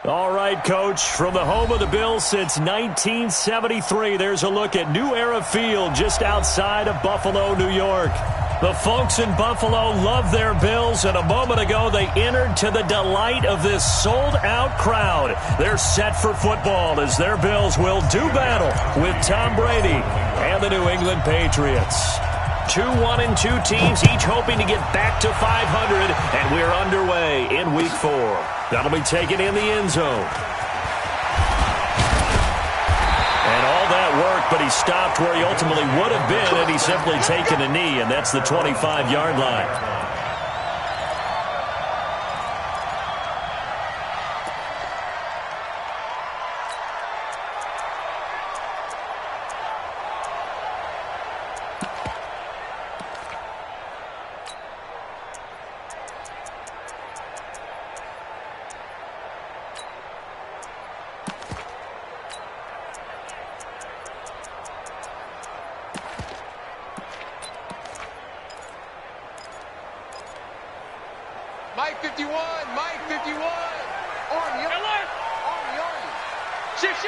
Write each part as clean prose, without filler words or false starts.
All right, Coach, from the home of the Bills since 1973, there's a look at New Era Field just outside of Buffalo, New York. The folks in Buffalo love their Bills, and a moment ago they entered to the delight of this sold-out crowd. They're set for football as their Bills will do battle with Tom Brady and the New England Patriots. 2-1-2 teams, each hoping to get back to 500, and we're underway in Week 4. That'll be taken in the end zone. And all that work, but he stopped where he ultimately would have been had he simply taken a knee, and that's the 25-yard line. Mike 51, Mike 51. Army, alert! Army. Shift.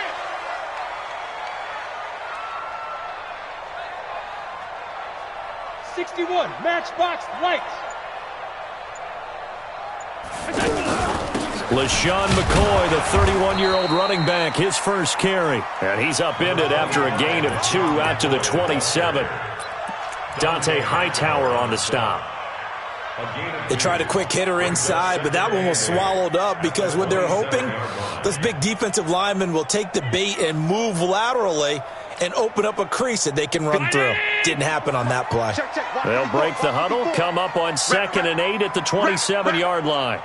61, matchbox lights. LaShawn McCoy, the 31-year-old running back, his first carry. And he's upended after a gain of 2 out to the 27. Dante Hightower on the stop. They tried a quick hitter inside, but that one was swallowed up because what they're hoping, this big defensive lineman will take the bait and move laterally and open up a crease that they can run through. Didn't happen on that play. They'll break the huddle, come up on 2nd and 8 at the 27-yard line.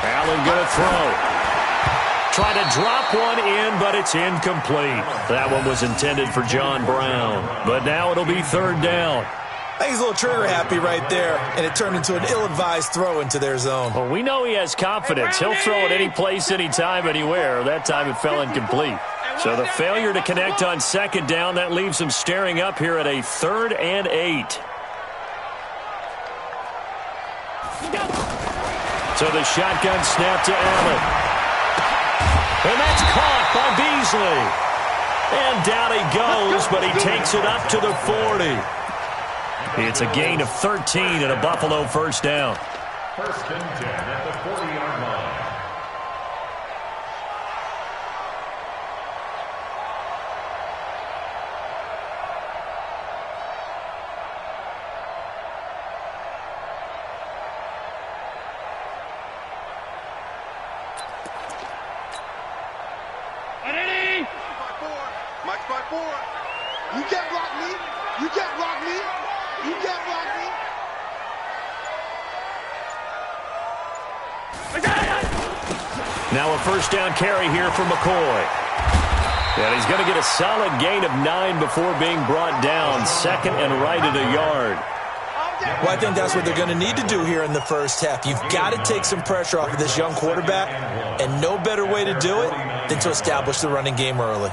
Allen going to throw. Try to drop one in, but it's incomplete. That one was intended for John Brown. But now it'll be 3rd down. I think he's a little trigger happy right there, and it turned into an ill-advised throw into their zone. Well, we know he has confidence. He'll throw it any place, anytime, anywhere. That time it fell incomplete. So the failure to connect on 2nd down, that leaves him staring up here at a 3rd and 8. So the shotgun snap to Allen. And that's caught by Beasley. And down he goes, but he takes it up to the 40. It's a gain of 13 and a Buffalo first down. 1st and 10 at the 40-yard line. You can't block me. You can't block me. You can't block me. Now a first down carry here for McCoy. And he's going to get a solid gain of 9 before being brought down. 2nd and right at a yard. Well, I think that's what they're going to need to do here in the first half. You've got to take some pressure off of this young quarterback, and no better way to do it than to establish the running game early.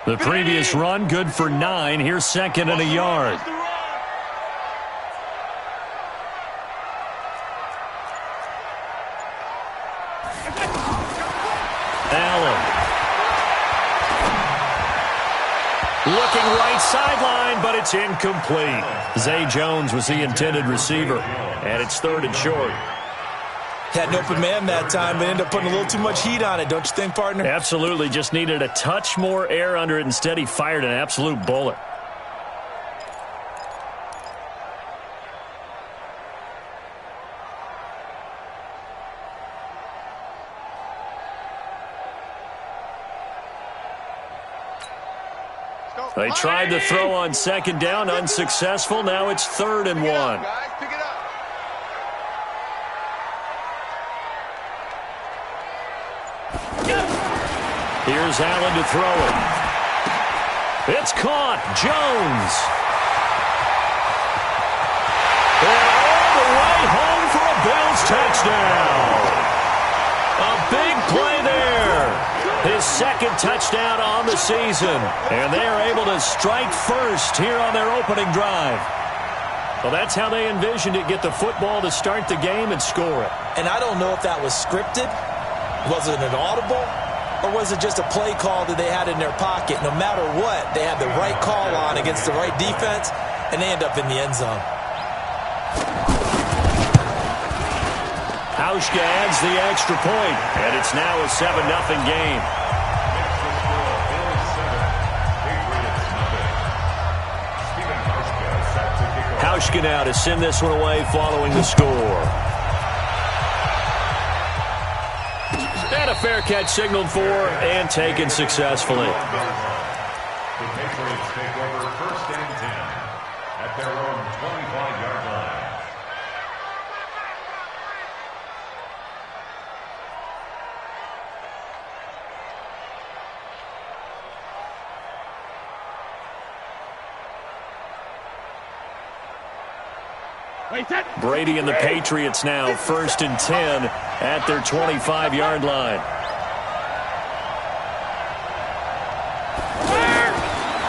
The previous run, good for 9. Here's 2nd and a yard. Allen. Looking right sideline, but it's incomplete. Zay Jones was the intended receiver, and it's 3rd and short. Had an open man that time, but ended up putting a little too much heat on it, don't you think, partner? Absolutely. Just needed a touch more air under it. Instead, he fired an absolute bullet. They tried to throw on 2nd down, unsuccessful. Now it's 3rd and 1. Here's Allen to throw it. It's caught. Jones. And all the way home for a Bills touchdown. A big play second touchdown on the season. And they are able to strike first here on their opening drive. Well, that's how they envisioned it, get the football to start the game and score it. And I don't know if that was scripted. Was it an audible? Or was it just a play call that they had in their pocket? No matter what, they had the right call on against the right defense, and they end up in the end zone. Hauschka adds the extra point, and it's now a 7-0 game. Hauschka now to send this one away following the score. And a fair catch signaled for and taken successfully. The Patriots take over 1st and 10 at their own 25-yard line. Brady and the Patriots now 1st and 10 at their 25-yard line.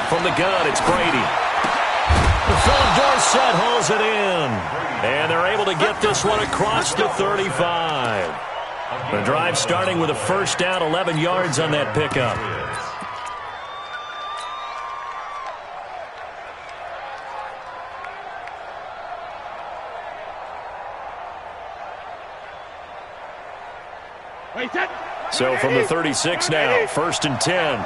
From the gun, it's Brady. Philip Dorsett hauls it in. And they're able to get this one across the 35. The drive starting with a first down, 11 yards on that pickup. So from the 36 now, 1st and 10. They're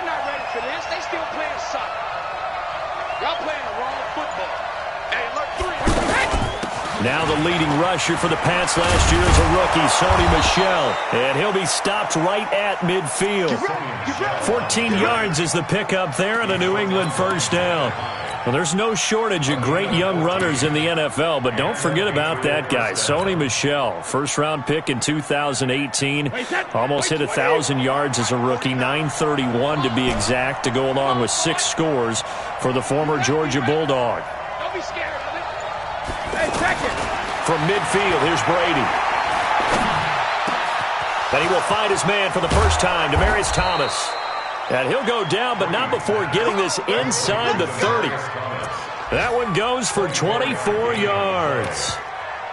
not ready for this. They still playing soccer. Y'all playing the wrong football. Hey, look, 3. Now the leading rusher for the Pats last year is a rookie, Sony Michel. And he'll be stopped right at midfield. 14 yards is the pickup there and a New England first down. Well, there's no shortage of great young runners in the NFL, but don't forget about that guy, Sony Michel. First-round pick in 2018. Almost hit 1,000 yards as a rookie, 931 to be exact, to go along with 6 scores for the former Georgia Bulldog. Don't be scared of it. Hey, check it. From midfield, here's Brady. And he will find his man for the first time, Demaryius Thomas. And he'll go down, but not before getting this inside the 30. That one goes for 24 yards.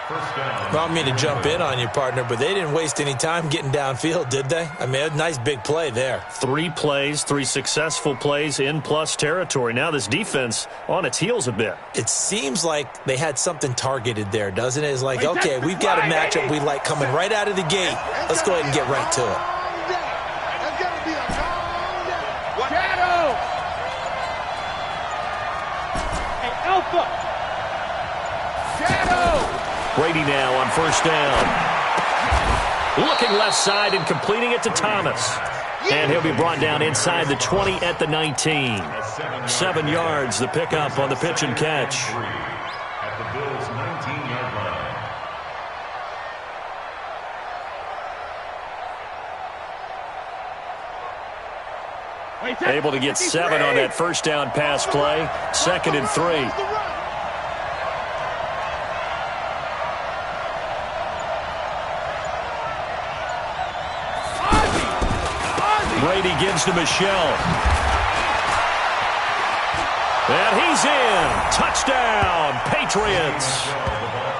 I don't mean to jump in on you, partner, but they didn't waste any time getting downfield, did they? I mean, a nice big play there. 3 plays, 3 successful plays in plus territory. Now this defense on its heels a bit. It seems like they had something targeted there, doesn't it? It's like, okay, we've got a matchup we like coming right out of the gate. Let's go ahead and get right to it. Brady now on first down. Looking left side and completing it to Thomas. And he'll be brought down inside the 20 at the 19. 7 yards, the pickup on the pitch and catch. At the Bills' 19-yard line. Able to get 7 on that first down pass play. 2nd and 3. Brady gives to Michel. And he's in. Touchdown, Patriots.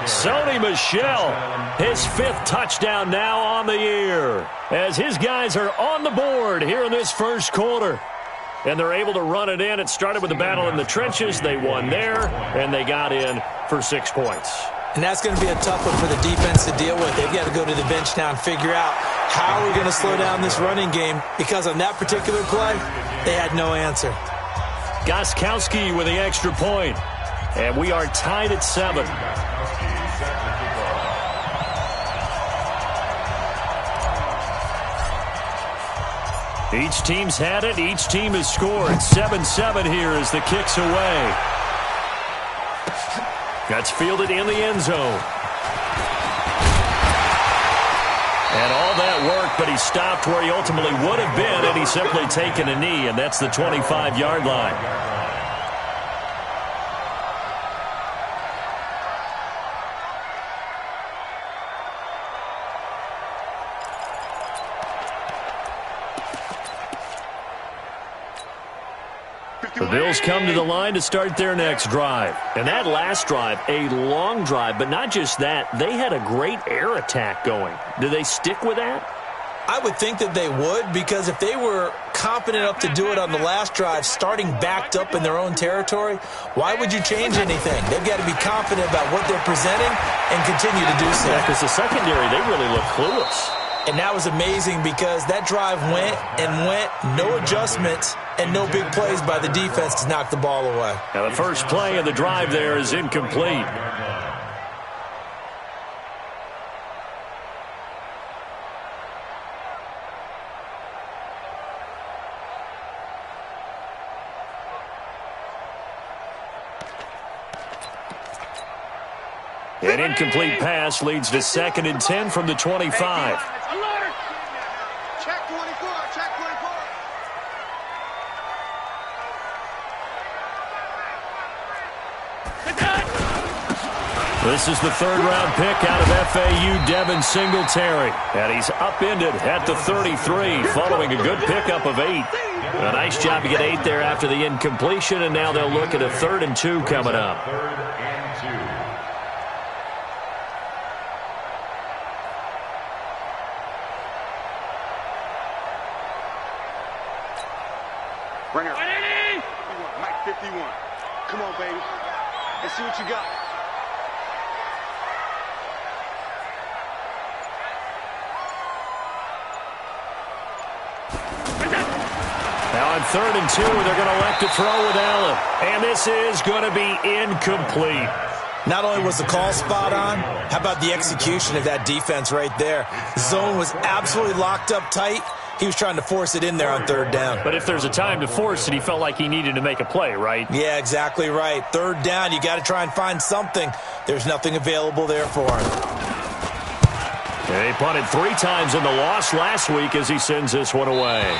Sony Michel, his 5th touchdown now on the year, as his guys are on the board here in this first quarter. And they're able to run it in. It started with the battle in the trenches. They won there, and they got in for 6 points. And that's going to be a tough one for the defense to deal with. They've got to go to the bench now and figure out how we're going to slow down this running game, because on that particular play, they had no answer. Gostkowski with the extra point. And we are tied at 7. Each team's had it. Each team has scored. 7-7 here as the kick's away. That's fielded in the end zone. And all that work, but he stopped where he ultimately would have been, and he's simply taken a knee, and that's the 25-yard line. The Bills come to the line to start their next drive. And that last drive, a long drive, but not just that, they had a great air attack going. Do they stick with that? I would think that they would, because if they were confident enough to do it on the last drive, starting backed up in their own territory, why would you change anything? They've got to be confident about what they're presenting and continue to do so. Yeah, because the secondary, they really look clueless. And that was amazing because that drive went and went, no adjustments, and no big plays by the defense to knock the ball away. Now the first play of the drive there is incomplete. An incomplete pass leads to 2nd and 10 from the 25. Check 24, check 24. This is the 3rd-round pick out of FAU, Devin Singletary. And he's upended at the 33 following a good pickup of 8. A nice job to get 8 there after the incompletion, and now they'll look at a 3rd and 2 coming up. 3rd and 2. Bring her. Mike 51. Come on, baby. Let's see what you got. Now on 3rd and 2, they're going to elect to throw with Allen. And this is going to be incomplete. Not only was the call spot on, how about the execution of that defense right there? The zone was absolutely locked up tight. He was trying to force it in there on 3rd down. But if there's a time to force it, he felt like he needed to make a play, right? Yeah, exactly right. 3rd down, you got to try and find something. There's nothing available there for him. He punted 3 times in the loss last week as he sends this one away.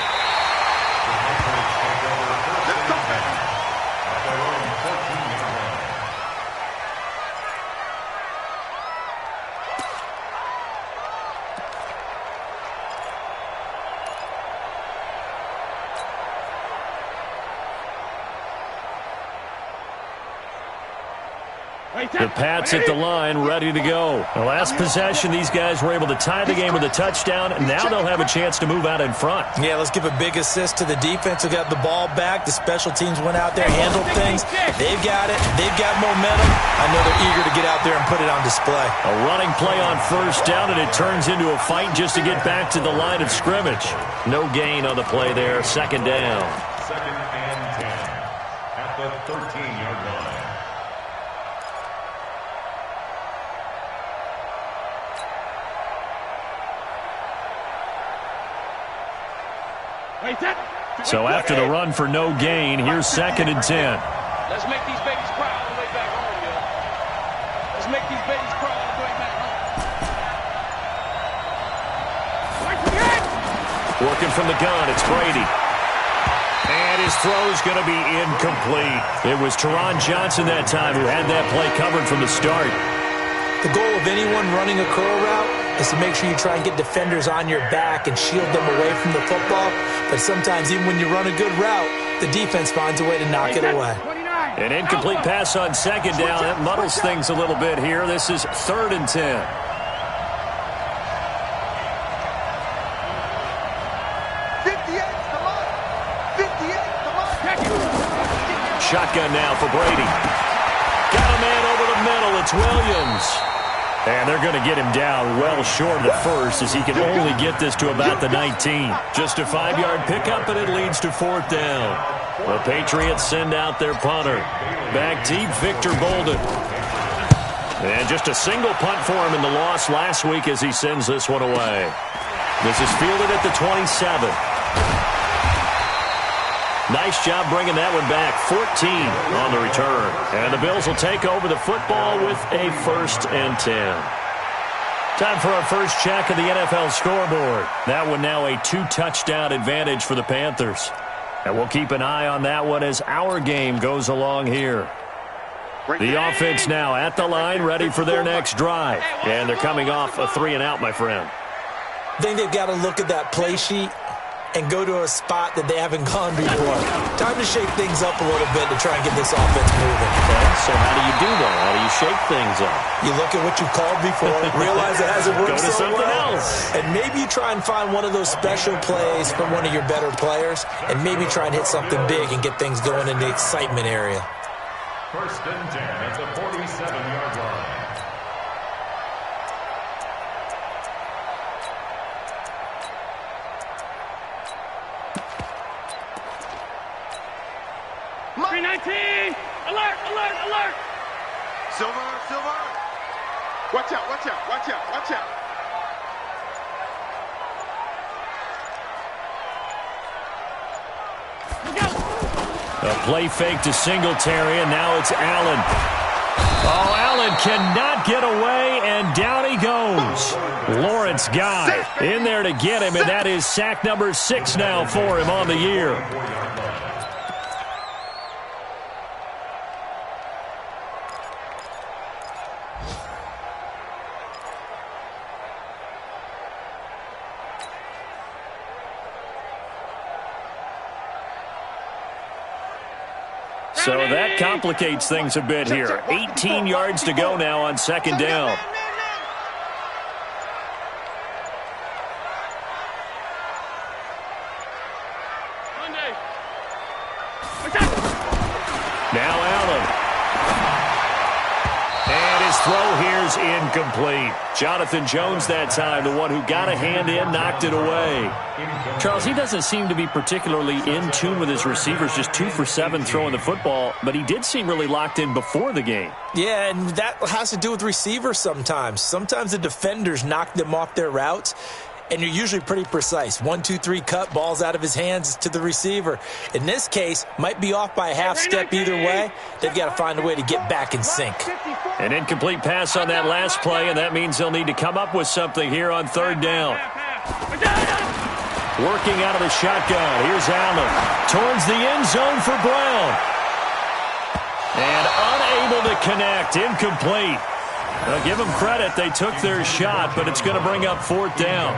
The Pats at the line, ready to go. The last possession, these guys were able to tie the game with a touchdown, and now they'll have a chance to move out in front. Yeah, let's give a big assist to the defense who got the ball back. The special teams went out there, handled things. They've got it. They've got momentum. I know they're eager to get out there and put it on display. A running play on 1st down, and it turns into a fight just to get back to the line of scrimmage. No gain on the play there, 2nd down. 2nd and 10 at the 13-yard line. So after the run for no gain, here's 2nd and 10. Let's make these babies cry all the way back home, yo. Let's make these babies cry all the way back home. Working from the gun, it's Brady. And his throw's going to be incomplete. It was Teron Johnson that time who had that play covered from the start. The goal of anyone running a curl route is to make sure you try and get defenders on your back and shield them away from the football. But sometimes, even when you run a good route, the defense finds a way to knock it away. An incomplete pass on 2nd down. That muddles things a little bit here. This is 3rd and 10. Shotgun now for Brady. Got a man over the middle. It's Williams. And they're going to get him down well short of the 1st as he can only get this to about the 19. Just a 5-yard pickup, and it leads to 4th down. The Patriots send out their punter. Back deep, Victor Bolden. And just a single punt for him in the loss last week as he sends this one away. This is fielded at the 27. Nice job bringing that one back. 14 on the return. And the Bills will take over the football with a 1st and 10. Time for our first check of the NFL scoreboard. That one now a 2-touchdown advantage for the Panthers. And we'll keep an eye on that one as our game goes along here. The offense now at the line, ready for their next drive. And they're coming off a 3-and-out, my friend. I think they've got to look at that play sheet and go to a spot that they haven't gone before. Time to shake things up a little bit to try and get this offense moving. Okay, so how do you do that? How do you shake things up? You look at what you called before, realize it hasn't worked Go to so something well, else. and maybe you try and find one of those special plays from one of your better players, and maybe try and hit something big and get things going in the excitement area. First and 10 at the 47-yard line. Alert, alert, alert! Silver, Silver! Watch out, watch out, watch out, watch out! A play fake to Singletary, and now it's Allen. Oh, Allen cannot get away, and down he goes. Lawrence Guy in there to get him, and that is sack number 6 now for him on the year. So that complicates things a bit here. 18 yards to go now on second down. Now Allen. And his throw here's incomplete. Jonathan Jones that time, the one who got a hand in, knocked it away. Charles, he doesn't seem to be particularly in tune with his receivers, just 2 for 7 throwing the football, but he did seem really locked in before the game. Yeah, and that has to do with receivers sometimes. Sometimes the defenders knock them off their routes, and you're usually pretty precise. 1, 2, 3 cut, balls out of his hands to the receiver. In this case, might be off by a half step either way. They've got to find a way to get back in sync. An incomplete pass on that last play, and that means they'll need to come up with something here on third down. Working out of the shotgun. Here's Allen. Towards the end zone for Brown. And unable to connect. Incomplete. Now, give them credit. They took their shot, but it's going to bring up fourth down.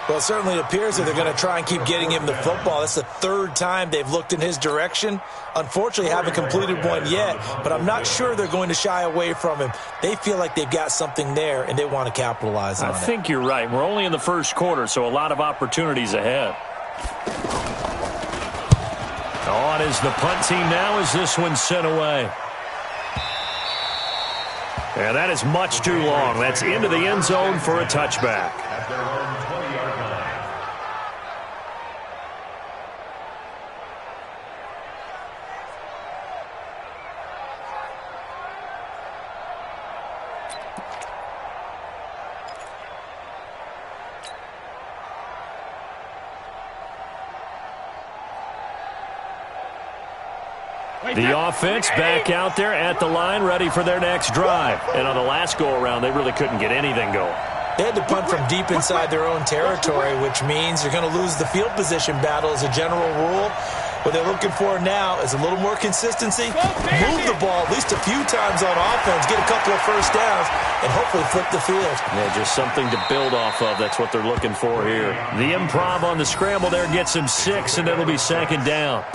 Well, it certainly appears that they're going to try and keep getting him the football. That's the third time they've looked in his direction. Unfortunately, haven't completed one yet, but I'm not sure they're going to shy away from him. They feel like they've got something there, and they want to capitalize on it. I think you're right. We're only in the first quarter, so a lot of opportunities ahead. On is the punt team now as this one's sent away. And that is much too long. That's into the end zone for a touchback. At their own 20-yard line. The offense back out there at the line, ready for their next drive. And on the last go-around, they really couldn't get anything going. They had to punt from deep inside their own territory, which means you're going to lose the field position battle as a general rule. What they're looking for now is a little more consistency, move the ball at least a few times on offense, get a couple of first downs, and hopefully flip the field. Yeah, just something to build off of. That's what they're looking for here. The improv on the scramble there gets him 6, and it'll be second down.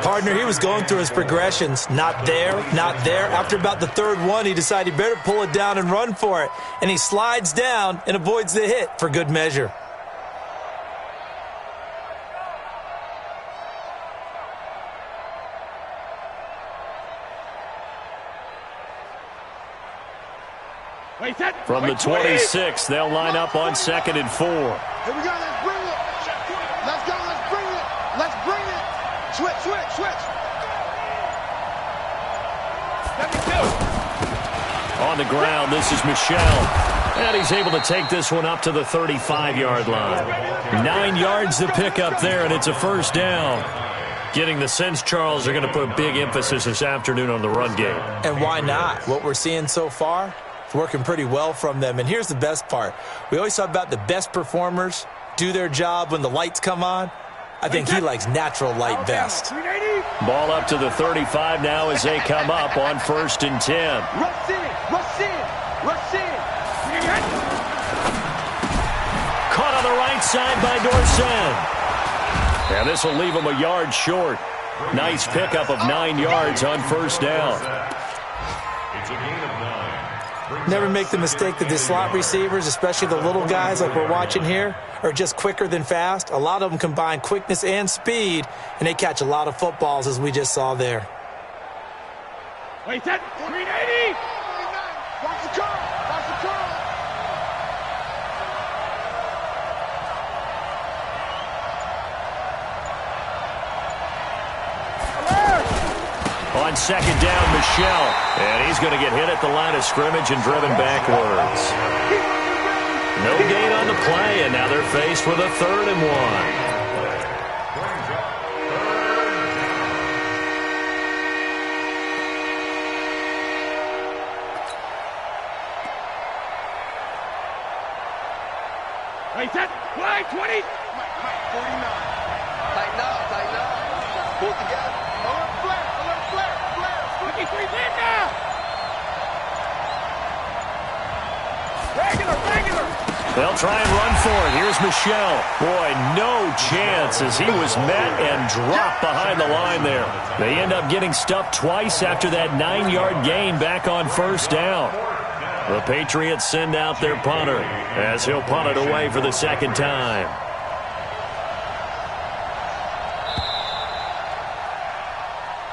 Partner, he was going through his progressions. Not there, not there. After about the third one, he decided he better pull it down and run for it. And he slides down and avoids the hit for good measure. From the 26, they'll line up on 2nd and 4. Here we go, let's bring it. Let's go, let's bring it. Let's bring it. Switch, switch, switch. On the ground, this is Michel. And he's able to take this one up to the 35-yard line. 9 yards to pick up there, and it's a first down. Getting the sense, Charles, they're going to put a big emphasis this afternoon on the run game. And why not? What we're seeing so far, it's working pretty well from them. And here's the best part. We always talk about the best performers do their job when the lights come on. I think he likes natural light best. Ball up to the 35 now as they come up on 1st and 10. Rush in, rush in, rush in. Caught on the right side by Dorsett. And this will leave them a yard short. Nice pickup of 9 yards on first down. It's a gain of 9. Never make the mistake that the slot receivers, especially the little guys like we're watching here, are just quicker than fast. A lot of them combine quickness and speed, and they catch a lot of footballs, as we just saw there. Wait, that 380. Watch the curl. Watch the curl. On second down, Michelle. And he's going to get hit at the line of scrimmage and driven backwards. No gain on the play, and now they're faced with a 3rd and 1. Wait, that flag 20. Mike, 49. Tighten up, tighten up. Pull together. Alert flare. 53 Linda. Regular. They'll try and run for it. Here's Michelle. Boy, no chance as he was met and dropped behind the line there. They end up getting stuffed twice after that 9-yard gain back on first down. The Patriots send out their punter as he'll punt it away for the second time.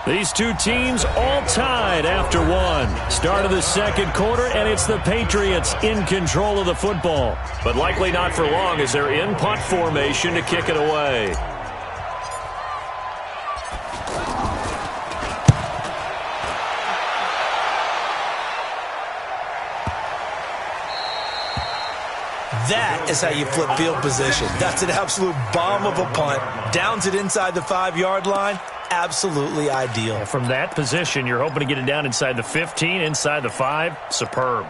These two teams all tied after one. Start of the second quarter, and it's the Patriots in control of the football. But likely not for long as they're in punt formation to kick it away. That is how you flip field position. That's an absolute bomb of a punt. Downs it inside the 5-yard line. Absolutely ideal. And from that position, you're hoping to get it down inside the 15, inside the 5. Superb.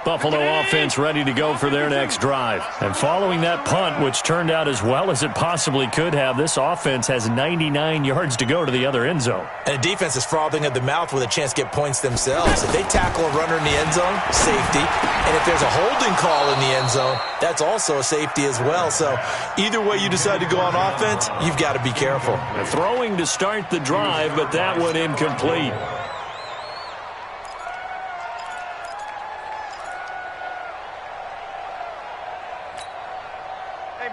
Buffalo offense ready to go for their next drive. And following that punt, which turned out as well as it possibly could have, this offense has 99 yards to go to the other end zone. And the defense is frothing at the mouth with a chance to get points themselves. If they tackle a runner in the end zone, safety. And if there's a holding call in the end zone, that's also a safety as well. So either way you decide to go on offense, you've got to be careful. And throwing to start the drive, but that one incomplete.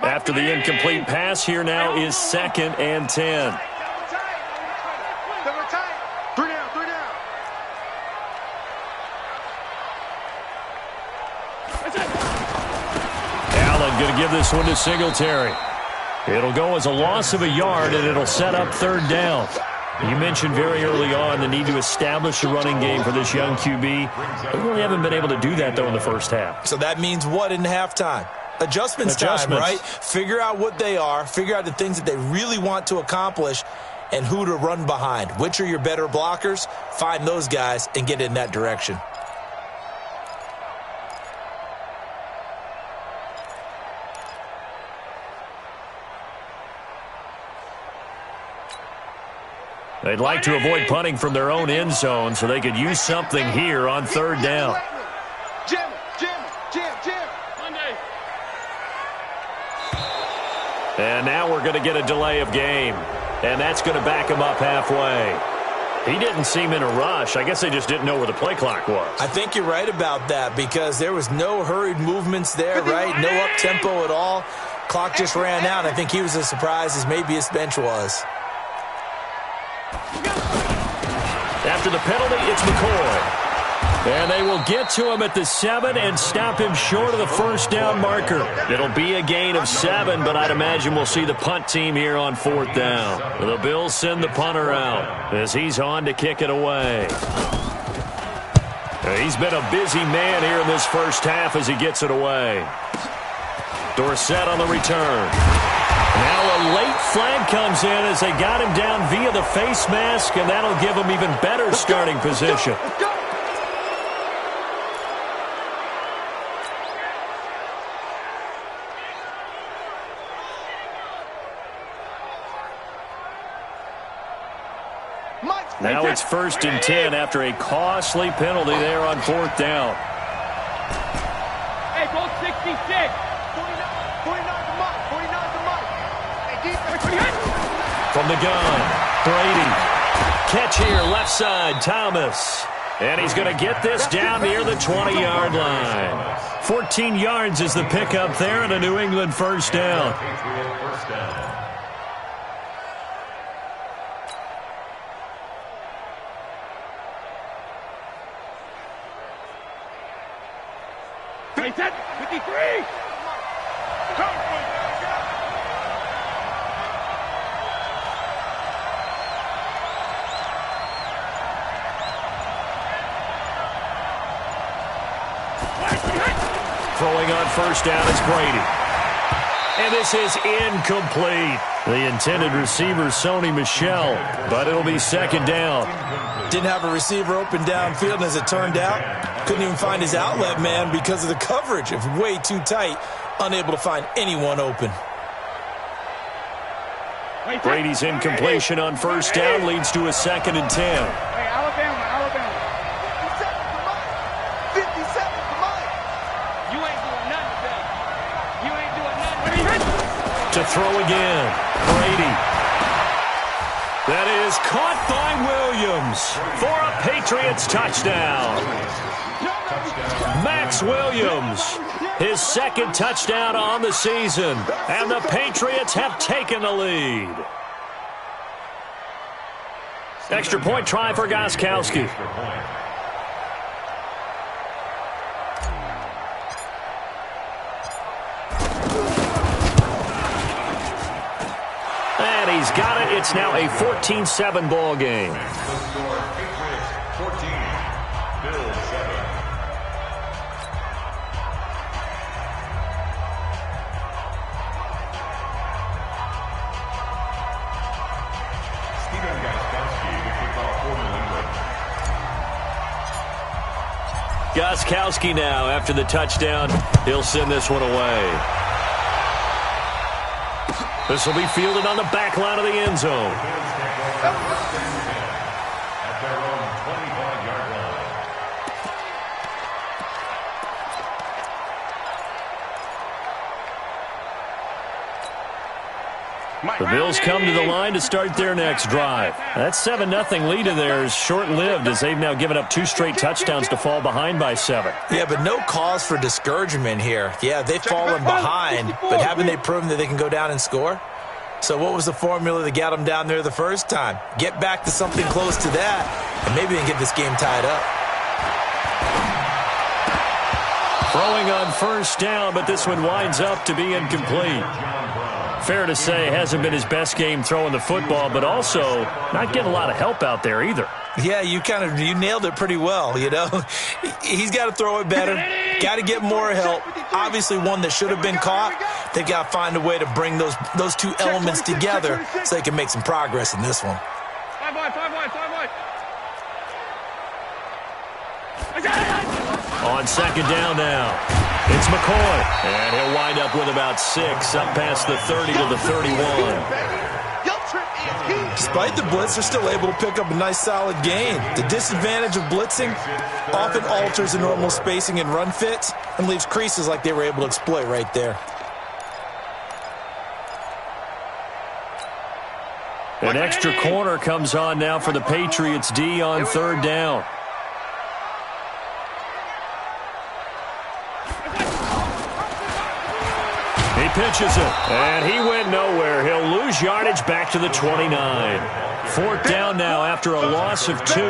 After the incomplete pass, here now is 2nd and 10. Three down. Allen going to give this one to Singletary. It'll go as a loss of a yard, and it'll set up 3rd down. You mentioned very early on the need to establish a running game for this young QB. They really haven't been able to do that, though, in the first half. So that means what in halftime? Adjustments time, right? Figure out what they are, figure out the things that they really want to accomplish, and who to run behind. Which are your better blockers? Find those guys and get in that direction. They'd like to avoid punting from their own end zone so they could use something here on 3rd down. Jim. And now we're going to get a delay of game. And that's going to back him up halfway. He didn't seem in a rush. I guess they just didn't know where the play clock was. I think you're right about that because there was no hurried movements there, right? No up-tempo at all. Clock just ran out. I think he was as surprised as maybe his bench was. After the penalty, it's McCoy. And they will get to him at the 7 and stop him short of the first down marker. It'll be a gain of 7, but I'd imagine we'll see the punt team here on 4th down. The Bills send the punter out as he's on to kick it away. He's been a busy man here in this first half as he gets it away. Dorsett on the return. Now a late flag comes in as they got him down via the face mask, and that'll give him even better starting position. Now it's 1st and 10 after a costly penalty there on 4th down. Hey, goal 66. 49 to Mike. 49 to Mike. Hey, defense. From the gun, Brady. Catch here, left side, Thomas. And he's going to get this down near the 20-yard line. 14 yards is the pickup there and a New England 1st down. Set, 53. Throwing on 1st down is Brady. And this is incomplete. The intended receiver, Sony Michel, but it'll be 2nd down. Didn't have a receiver open downfield, and as it turned out, couldn't even find his outlet man because of the coverage. It was way too tight, unable to find anyone open. Brady's incompletion on 1st down leads to a 2nd and 10. Hey, Alabama. 57 to Mike. You ain't doing nothing today. You ain't doing nothing. To throw again, Brady. That is caught by Williams for a Patriots touchdown. Max Williams, his 2nd touchdown on the season, and the Patriots have taken the lead. Extra point try for Gostkowski. And he's got it. It's now a 14-7 ball game. Patriots 14, Bills 7. Steven Gostkowski to kick off for New England. Gostkowski now after the touchdown. He'll send this one away. This will be fielded on the back line of the end zone. At their own 25-yard line. The Bills come to the line to start their next drive. That 7-0 lead of theirs short-lived as they've now given up 2 straight touchdowns to fall behind by 7. Yeah, but no cause for discouragement here. Yeah, they've fallen behind, but haven't they proven that they can go down and score? So what was the formula that got them down there the first time? Get back to something close to that, and maybe they can get this game tied up. Throwing on 1st down, but this one winds up to be incomplete. Fair to say, hasn't been his best game throwing the football, but also not getting a lot of help out there either. Yeah, you nailed it pretty well, you know. He's got to throw it better, got to get more help. Obviously one that should have been caught. They've got to find a way to bring those two elements together so they can make some progress in this one. 5 wide. On 2nd down now, it's McCoy. And he'll wind up with about 6 up past the 30 to the 31. Despite the blitz, they're still able to pick up a nice solid gain. The disadvantage of blitzing often alters the normal spacing and run fits and leaves creases like they were able to exploit right there. An extra corner comes on now for the Patriots D on 3rd down. He pitches it, and he went nowhere. He'll lose yardage back to the 29. 4th down now after a loss of 2.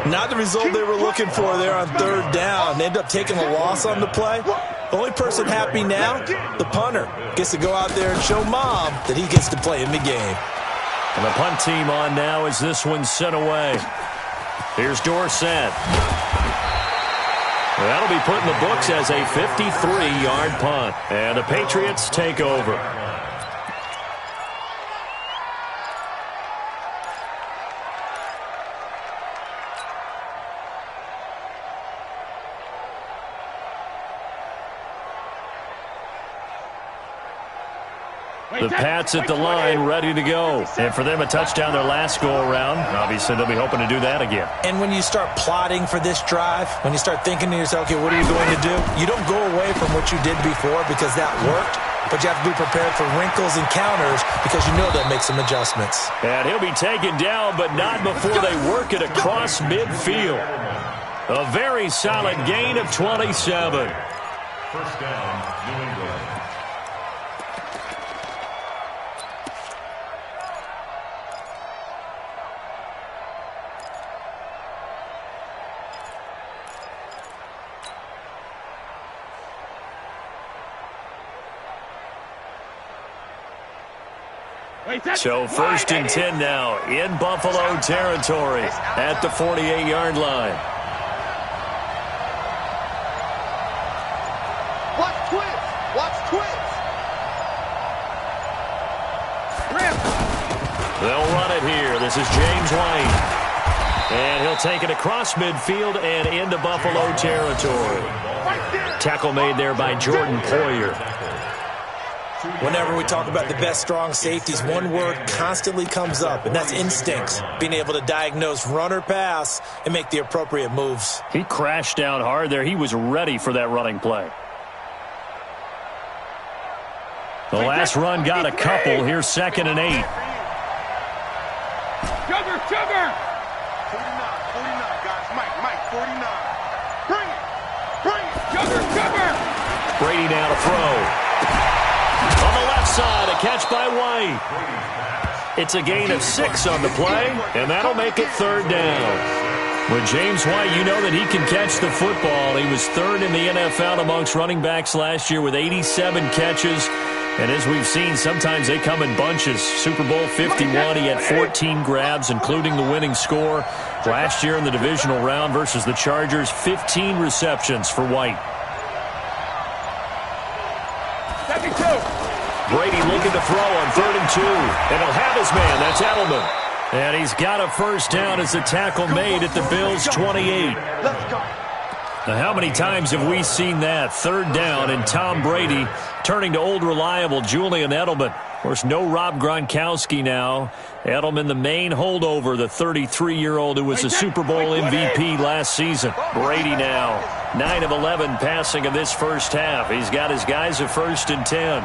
Not the result they were looking for there on 3rd down. They end up taking a loss on the play. The only person happy now, the punter, gets to go out there and show Mom that he gets to play in the game. And the punt team on now as this one's sent away. Here's Dorsett. That'll be put in the books as a 53-yard punt. And the Patriots take over. The Pats at the line, ready to go. And for them, a touchdown their last go-around. Obviously, they'll be hoping to do that again. And when you start plotting for this drive, when you start thinking to yourself, okay, what are you going to do? You don't go away from what you did before because that worked, but you have to be prepared for wrinkles and counters because you know they'll make some adjustments. And he'll be taken down, but not before they work it across midfield. A very solid gain of 27. First down, New England. So first and 10 now in Buffalo territory at the 48-yard line. Watch twins. Watch twins. They'll run it here. This is James White. And he'll take it across midfield and into Buffalo territory. Tackle made there by Jordan Poyer. Whenever we talk about the best strong safeties, one word constantly comes up, and that's instincts. Being able to diagnose run or pass and make the appropriate moves. He crashed down hard there. He was ready for that running play. The last run got a couple. Here's 2nd and 8. Sugar! 49, guys. Mike, 49. Bring it. Sugar! Brady now to throw. On the left side, a catch by White. It's a gain of 6 on the play, and that'll make it 3rd down. With James White, you know that he can catch the football. He was 3rd in the NFL amongst running backs last year with 87 catches. And as we've seen, sometimes they come in bunches. Super Bowl 51, he had 14 grabs, including the winning score. Last year in the divisional round versus the Chargers, 15 receptions for White. Brady looking to throw on 3rd and 2. And he'll have his man. That's Edelman. And he's got a first down as the tackle made at the Bills' 28. Now, how many times have we seen that? 3rd down and Tom Brady turning to old reliable Julian Edelman. Of course, no Rob Gronkowski now. Edelman, the main holdover, the 33-year-old who was a Super Bowl MVP last season. Brady now, 9 of 11 passing in this first half. He's got his guys at 1st and 10.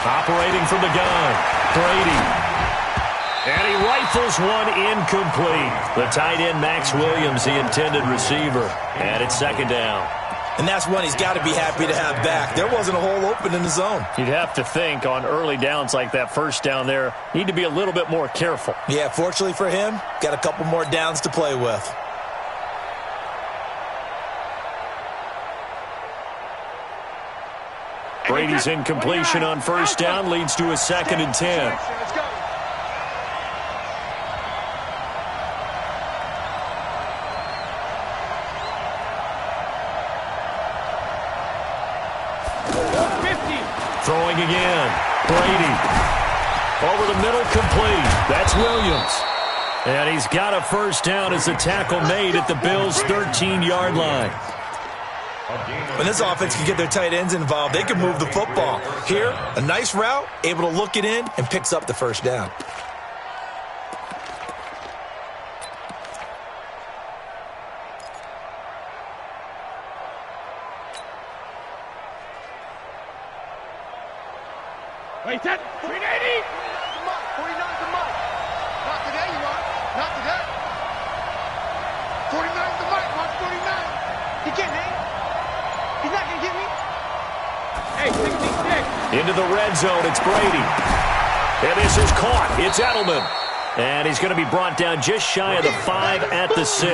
Operating from the gun, Brady. And he rifles one incomplete. The tight end, Max Williams, the intended receiver. And it's 2nd down. And that's one he's got to be happy to have back. There wasn't a hole open in the zone. You'd have to think on early downs like that first down there, need to be a little bit more careful. Yeah, fortunately for him, got a couple more downs to play with. Brady's incompletion on first down leads to a 2nd and 10. Let's go. Throwing again. Brady. Over the middle, complete. That's Williams. And he's got a first down as the tackle made at the Bills' 13-yard line. When this offense can get their tight ends involved, they can move the football. Here, a nice route, able to look it in, and picks up the first down. Wait, that 380. 49 to Mike. Not today, you are. Not today. 49 to Mike. Watch 49. He can't hang. He's not going to get me. Hey, 66. Into the red zone, it's Brady. And this is caught. It's Edelman. And he's going to be brought down just shy of the 5 at the 6.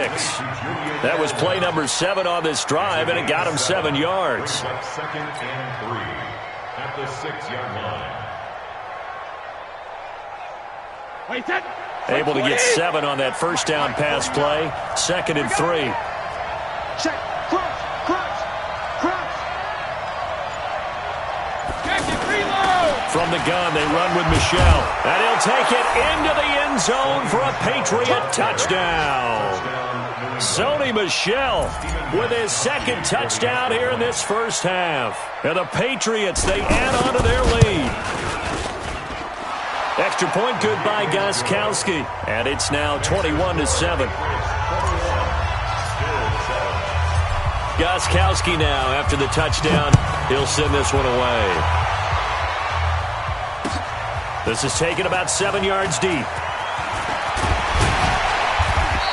That was play number 7 on this drive, and it got him 7 yards. 2nd and 3 at the 6-yard line. Wait, that. Able to get 7 on that first down pass play. 2nd and 3. Check. Crunch. Crunch. Crunch. Check it, reload. From the gun, they run with Michel. And he'll take it into the end zone for a Patriot touchdown. Sony Michel with his second touchdown here in this first half. And the Patriots, they add on to their lead. Extra point good by Gostkowski. And it's now 21-7. Gostkowski now after the touchdown. He'll send this one away. This is taken about 7 yards deep.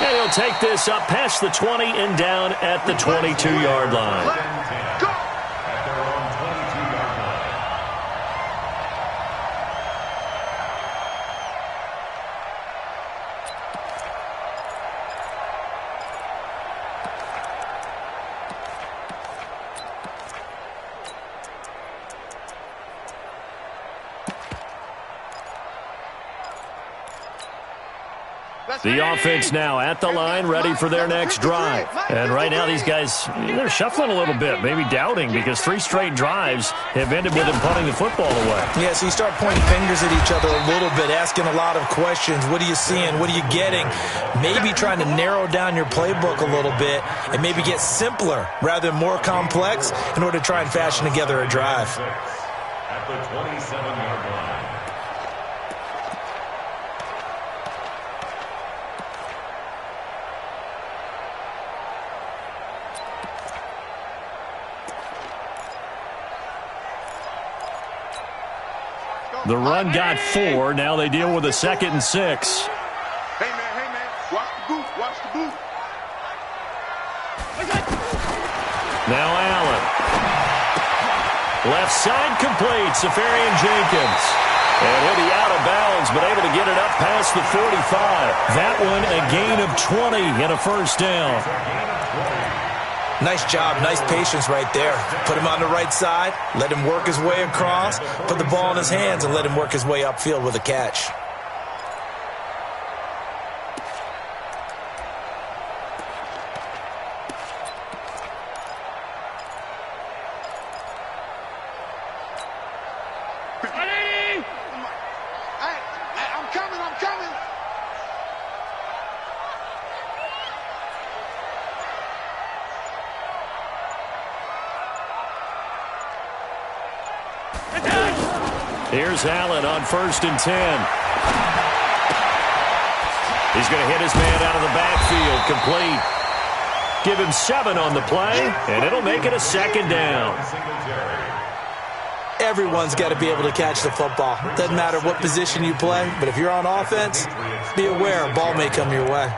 And he'll take this up past the 20 and down at the 22-yard line. The offense now at the line, ready for their next drive. And right now these guys, they're shuffling a little bit, maybe doubting, because 3 straight drives have ended with them punting the football away. Yeah, so you start pointing fingers at each other a little bit, asking a lot of questions. What are you seeing? What are you getting? Maybe trying to narrow down your playbook a little bit and maybe get simpler rather than more complex in order to try and fashion together a drive. At the 27-yard line. The run got 4. Now they deal with a 2nd and 6. Hey, man. Watch the boot. Watch the boot. Now Allen. Left side complete. Safarian Jenkins. And he'll be out of bounds, but able to get it up past the 45. That one a gain of 20 and a first down. Nice job, nice patience right there. Put him on the right side, let him work his way across, put the ball in his hands, and let him work his way upfield with a catch. I'm coming. Here's Allen on 1st and 10. He's going to hit his man out of the backfield. Complete. Give him 7 on the play, and it'll make it a 2nd down. Everyone's got to be able to catch the football. Doesn't matter what position you play, but if you're on offense, be aware a ball may come your way.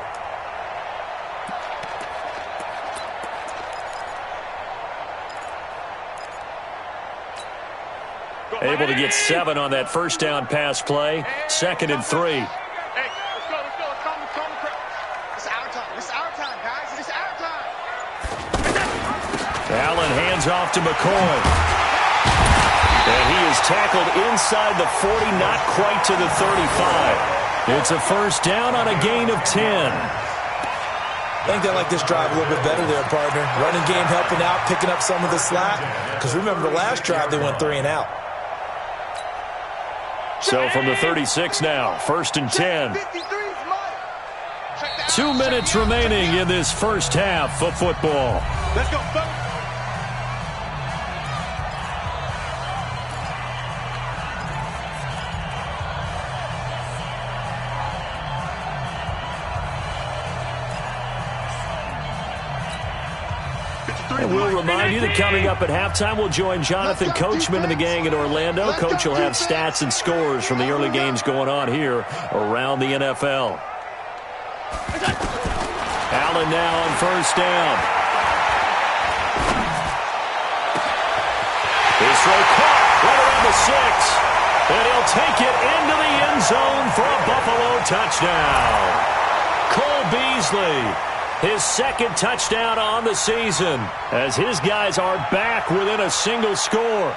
Able to get 7 on that first down pass play. 2nd and 3. Hey, let's go. It's our time. It's our time, guys. It's our time. Allen hands off to McCoy. And he is tackled inside the 40, not quite to the 35. It's a first down on a gain of 10. I think they like this drive a little bit better there, partner. Running game helping out, picking up some of the slack. Because remember, the last drive they went 3 and out. So from the 36 now, 1st and 10. 2 minutes remaining in this first half of football. Let's go, folks. And we'll remind you that coming up at halftime, we'll join Jonathan Coachman and the gang in Orlando. Coach will have stats and scores from the early games going on here around the NFL. Allen now on 1st down. His throw caught right around the 6. And he'll take it into the end zone for a Buffalo touchdown. Cole Beasley. His 2nd touchdown on the season as his guys are back within a single score.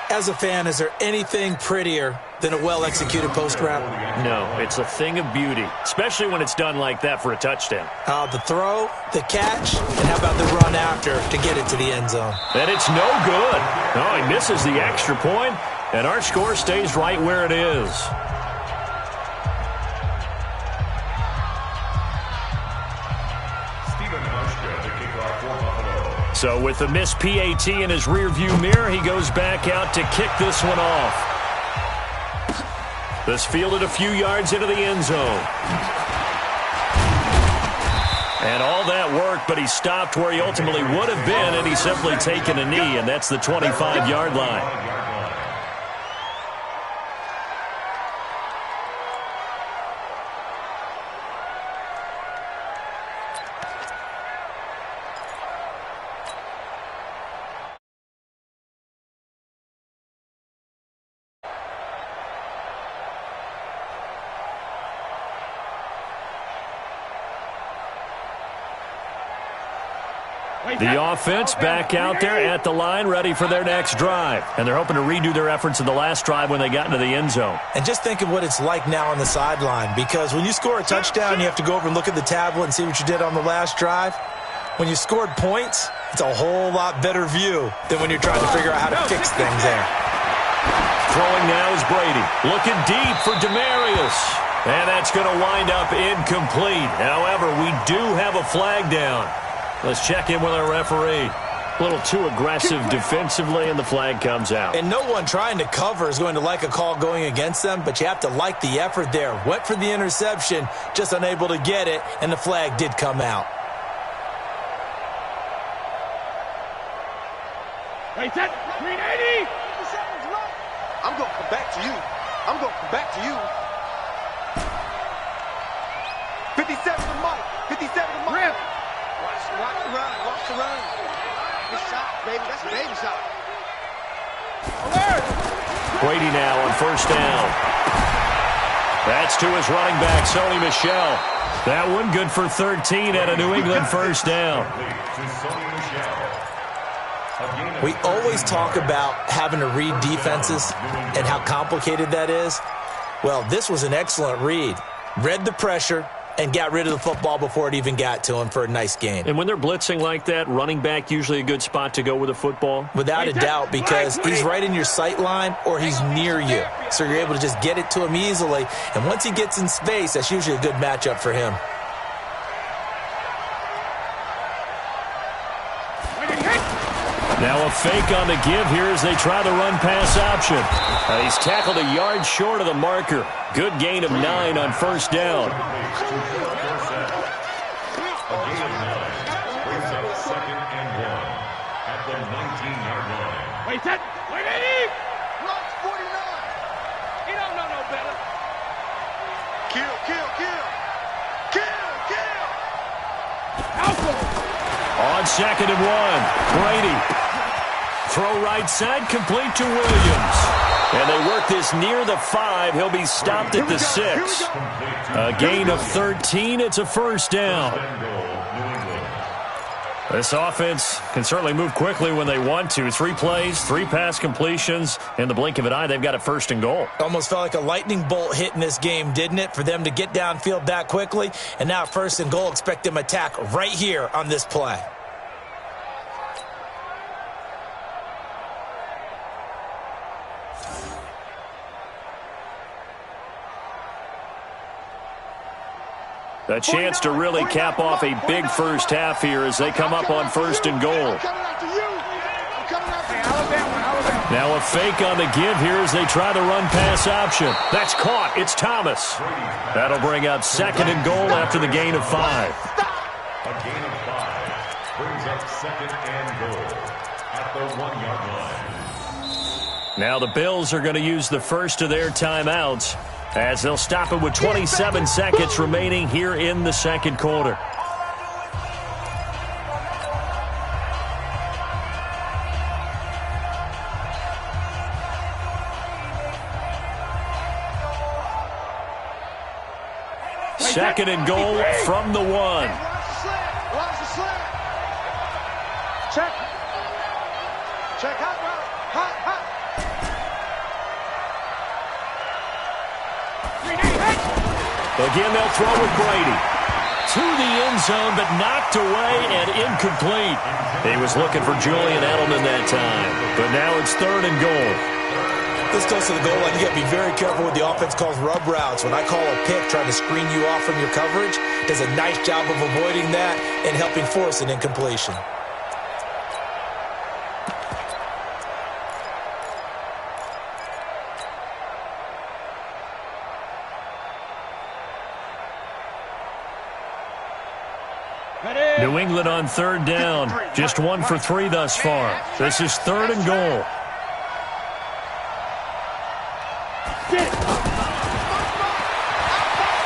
As a fan, is there anything prettier than a well-executed post route? No, it's a thing of beauty, especially when it's done like that for a touchdown. The throw, the catch, and how about the run after to get it to the end zone? And it's no good. Oh, he misses the extra point, and our score stays right where it is. So with the missed PAT in his rearview mirror, he goes back out to kick this one off. This fielded a few yards into the end zone. And all that worked, but he stopped where he ultimately would have been, and he's simply taken a knee, and that's the 25-yard line. The offense back out there at the line, ready for their next drive. And they're hoping to redo their efforts in the last drive when they got into the end zone. And just think of what it's like now on the sideline, because when you score a touchdown, you have to go over and look at the tablet and see what you did on the last drive. When you scored points, it's a whole lot better view than when you're trying to figure out how to fix things there. Throwing now is Brady. Looking deep for Demarius. And that's going to wind up incomplete. However, we do have a flag down. Let's check in with our referee. A little too aggressive defensively, and the flag comes out. And no one trying to cover is going to like a call going against them, but you have to like the effort there. Went for the interception, just unable to get it, and the flag did come out. Wait, that 380. I'm going to come back to you. I'm going to come back to you. 57 to Mike. 57 to Mike. Rip. Watch the run. Watch the run. Good shot, baby. That's a baby shot. Alert. Brady now on first down. That's to his running back, Sony Michel. That one good for 13 at a New England first down. We always talk about having to read defenses and how complicated that is. Well, this was an excellent read. Read the pressure and got rid of the football before it even got to him for a nice gain. And when they're blitzing like that, running back usually a good spot to go with the football? Without a doubt, because he's right in your sight line or he's near you. So you're able to just get it to him easily. And once he gets in space, that's usually a good matchup for him. Now a fake on the give here as they try the run-pass option. He's tackled a yard short of the marker. Good gain of 9 on first down. Wait, that 180. Block's 49. He don't know no better. Kill, kill, kill. Kill, kill. Alpha. On 2nd and 1, Brady. Throw right side, complete to Williams. And they work this near the 5. He'll be stopped at the 6. A gain of 13. It's a first down. This offense can certainly move quickly when they want to. 3 plays, 3 pass completions. In the blink of an eye, they've got a first and goal. Almost felt like a lightning bolt hit in this game, didn't it? For them to get downfield that quickly. And now first and goal, expect them to attack right here on this play. A chance to really cap off a big first half here as they come up on first and goal. Now a fake on the give here as they try the run-pass option. That's caught. It's Thomas. That'll bring up 2nd and goal after the gain of 5. A gain of 5 brings up 2nd and goal at the 1-yard line. Now the Bills are going to use the first of their timeouts as they'll stop it with 27 seconds remaining here in the second quarter. Second and goal from the 1. Watch the slant. Check. Check. Hot route. Hot. Again, they'll throw with Brady. To the end zone, but knocked away and incomplete. He was looking for Julian Edelman that time. But now it's 3rd and goal. This goes to the goal line. You got to be very careful with the offense calls rub routes. When I call a pick trying to screen you off from your coverage, does a nice job of avoiding that and helping force an incompletion. New England on third down. Just 1 for 3 thus far. This is 3rd and goal.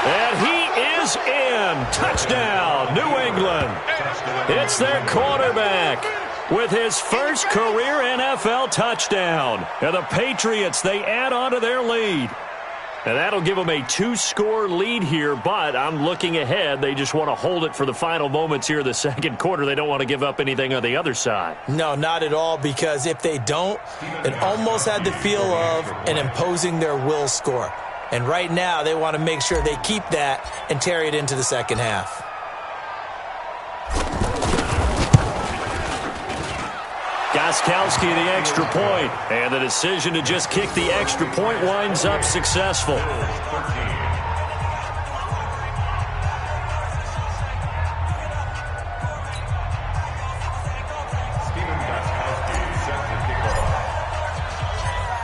And he is in. Touchdown, New England. It's their quarterback with his first career NFL touchdown. And the Patriots, they add on to their lead. And that'll give them a 2-score lead here, but I'm looking ahead. They just want to hold it for the final moments here in the second quarter. They don't want to give up anything on the other side. No, not at all, because if they don't, it almost had the feel of an imposing their will score. And right now, they want to make sure they keep that and carry it into the second half. Gostkowski the extra point, and the decision to just kick the extra point winds up successful.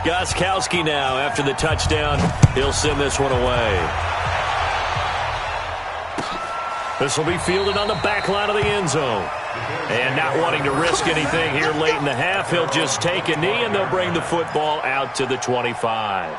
Gostkowski now after the touchdown. He'll send this one away. This will be fielded on the back line of the end zone. And not wanting to risk anything here late in the half, he'll just take a knee, and they'll bring the football out to the 25.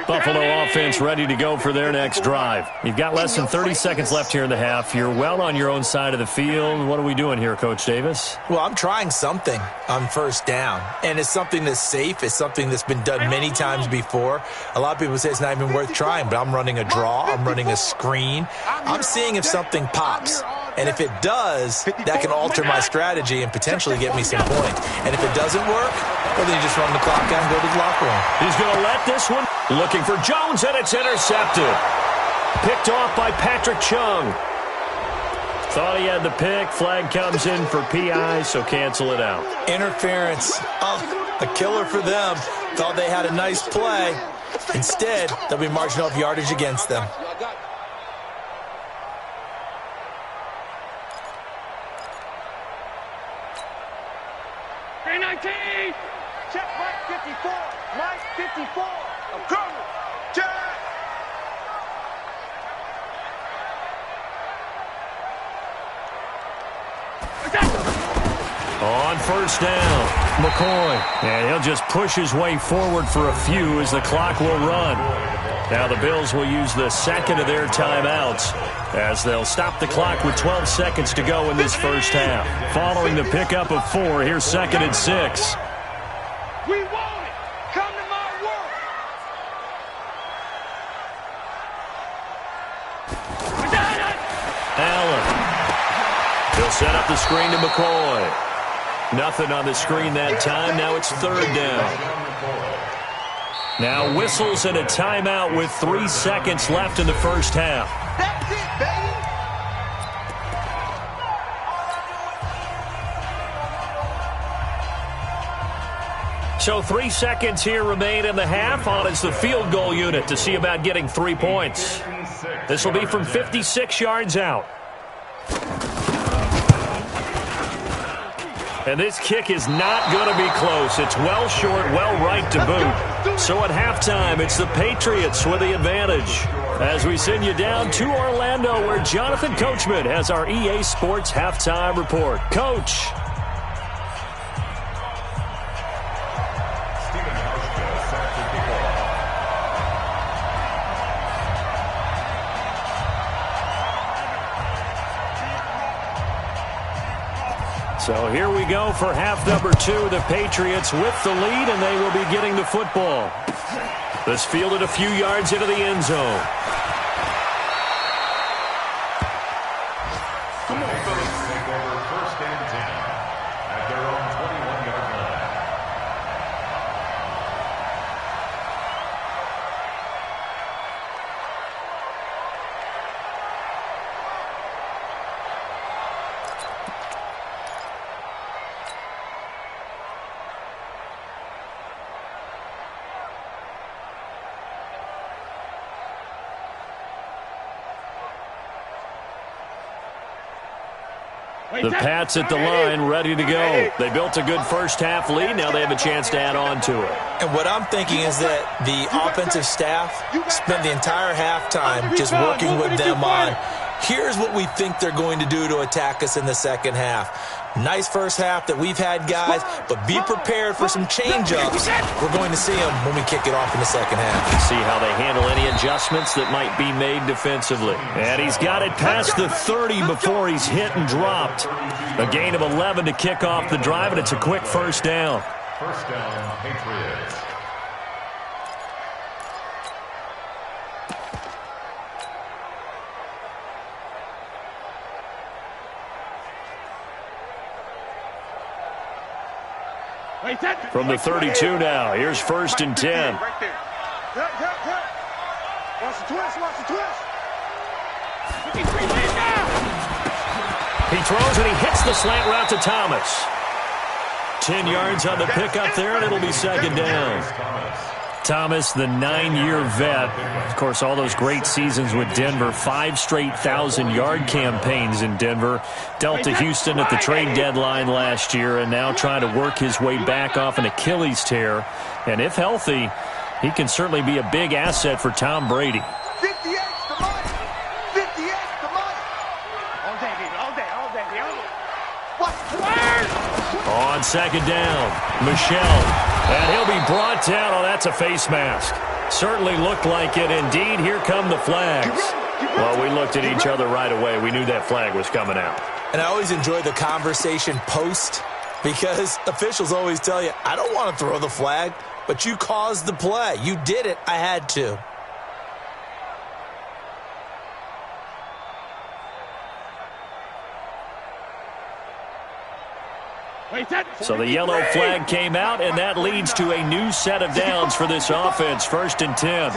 Buffalo offense ready to go for their next drive. You've got less than 30 seconds left here in the half. You're well on your own side of the field. What are we doing here, Coach Davis? Well, I'm trying something on first down, and it's something that's safe. It's something that's been done many times before. A lot of people say it's not even worth trying, but I'm running a draw. I'm running a screen. I'm seeing if something pops. And if it does, that can alter my strategy and potentially get me some points. And if it doesn't work, well, then you just run the clock out and go to the locker room. He's going to let this one. Looking for Jones, and it's intercepted. Picked off by Patrick Chung. Thought he had the pick. Flag comes in for PI, so cancel it out. Interference. Oh, a killer for them. Thought they had a nice play. Instead, they'll be marching off yardage against them. 19. Check Mike 54. Mike 54. I'm coming. Check. On first down, McCoy. And he'll just push his way forward for a few as the clock will run. Now the Bills will use the second of their timeouts as they'll stop the clock with 12 seconds to go in this first half. Following the pickup of 4, here's 2nd and 6. We want it. Come to my world. Allen. He'll set up the screen to McCoy. Nothing on the screen that time. Now it's 3rd down. Now whistles and a timeout with 3 seconds left in the first half. That's it, baby. So 3 seconds here remain in the half. On is the field goal unit to see about getting 3 points. This will be from 56 yards out. And this kick is not going to be close. It's well short, well right to boot. So at halftime, it's the Patriots with the advantage. As we send you down to Orlando, where Jonathan Coachman has our EA Sports halftime report. Coach. So here we go for half number 2. The Patriots with the lead, and they will be getting the football. This fielded a few yards into the end zone. Come on, Phillips take over 1st and 10 at their own 21-yard line. The Pats at the line, ready to go. They built a good first-half lead. Now they have a chance to add on to it. And what I'm thinking is that the offensive staff spent the entire halftime just working with them on, here's what we think they're going to do to attack us in the second half. Nice first half that we've had, guys, but be prepared for some change-ups. We're going to see them when we kick it off in the second half. See how they handle any adjustments that might be made defensively. And he's got it past the 30 before he's hit and dropped. A gain of 11 to kick off the drive, and it's a quick first down. First down, Patriots. From the 32 now, here's 1st and 10. Right there. Watch the twist, watch the twist. He throws and he hits the slant route to Thomas. 10 yards on the pickup there, and it'll be second down. Thomas, the 9-year vet. Of course, all those great seasons with Denver. 5 straight 1,000-yard campaigns in Denver. Dealt to Houston at the trade deadline last year, and now trying to work his way back off an Achilles tear. And if healthy, he can certainly be a big asset for Tom Brady. 58's the money. 58's the money. All day, baby. All day, all day. What? On second down, Michel. And he'll be brought down. Oh, that's a face mask. Certainly looked like it. Indeed, here come the flags. Well, we looked at each other right away. We knew that flag was coming out. And I always enjoy the conversation post because officials always tell you, I don't want to throw the flag, but you caused the play. You did it. I had to. So the yellow flag came out, and that leads to a new set of downs for this offense. 1st and 10.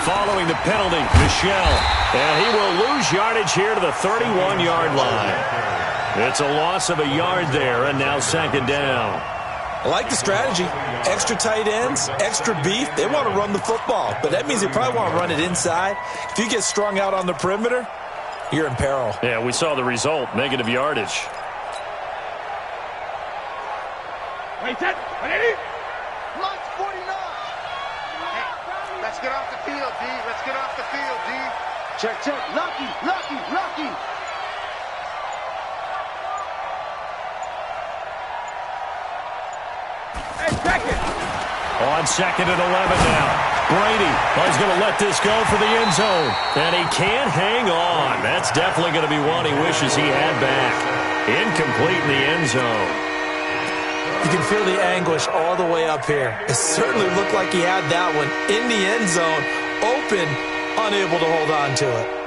Following the penalty, Michel. And he will lose yardage here to the 31-yard line. It's a loss of a yard there, and now second down. I like the strategy. Extra tight ends, extra beef. They want to run the football, but that means they probably want to run it inside. If you get strung out on the perimeter, you're in peril. Yeah, we saw the result. Negative yardage. Wait, that. Lunch 49. Hey, let's get off the field, D. Let's get off the field, D. Check, check. Lucky, lucky, lucky. Hey, check it. On second and 11 now. Brady, he's going to let this go for the end zone. And he can't hang on. That's definitely going to be one he wishes he had back. Incomplete in the end zone. You can feel the anguish all the way up here. It certainly looked like he had that one in the end zone, open, unable to hold on to it.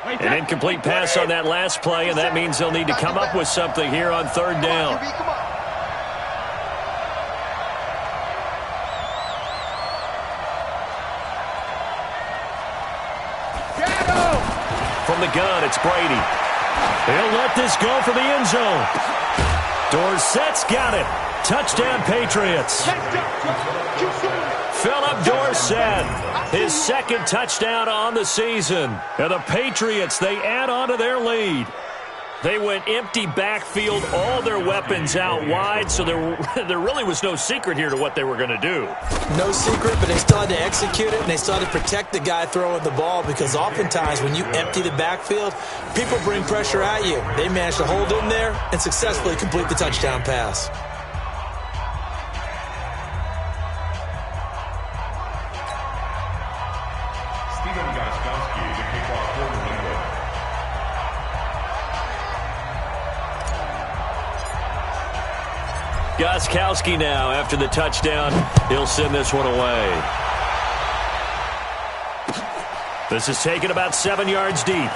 An incomplete pass on that last play, and that means they'll need to come up with something here on third down. From the gun, it's Brady. He'll let this go for the end zone. Dorsett's got it. Touchdown, Patriots. Philip Dorsett, his second touchdown on the season. And the Patriots, they add on to their lead. They went empty backfield, all their weapons out wide, so there really was no secret here to what they were going to do. No secret, but they still had to execute it, and they still had to protect the guy throwing the ball because oftentimes when you empty the backfield, people bring pressure at you. They managed to hold in there and successfully complete the touchdown pass. Gostkowski now, after the touchdown, he'll send this one away. This is taken about 7 yards deep.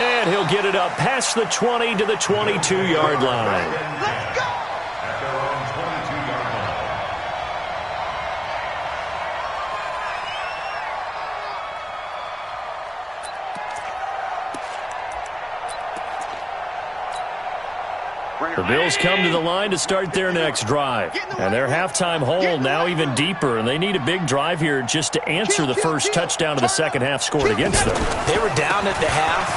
And he'll get it up past the 20 to the 22-yard line. Let's go! At their own 22-yard line. The Bills come to the line to start their next drive. And their halftime hole now even deeper, and they need a big drive here just to answer the first touchdown of the second half scored against them. They were down at the half.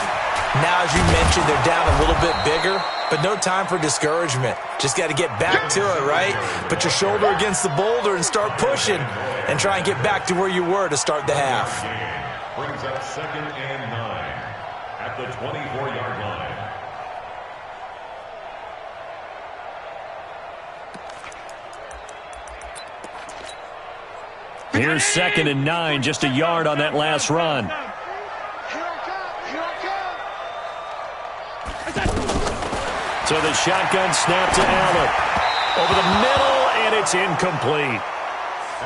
Now, as you mentioned, they're down a little bit bigger, but no time for discouragement. Just got to get back to it, right? Put your shoulder against the boulder and start pushing and try and get back to where you were to start the half. Brings up 2nd and 9 at the 24-yard line. Here's 2nd and 9, just a yard on that last run. So the shotgun snap to Allen. Over the middle, and it's incomplete.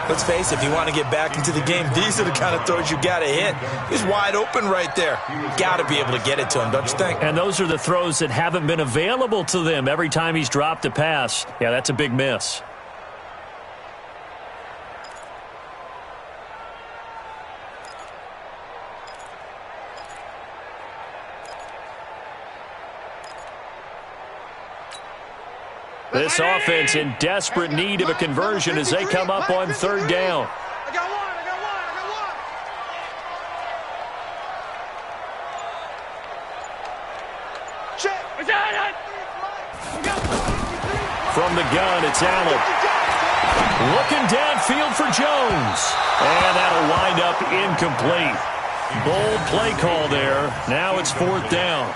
Let's face it, if you want to get back into the game, these are the kind of throws you got to hit. He's wide open right there. Got to be able to get it to him, don't you think? And those are the throws that haven't been available to them every time he's dropped a pass. Yeah, that's a big miss. This offense in desperate need of a conversion as they come up on 3rd down. I got one. Check. From the gun, it's Allen. Looking downfield for Jones. And that'll wind up incomplete. Bold play call there. Now it's 4th down.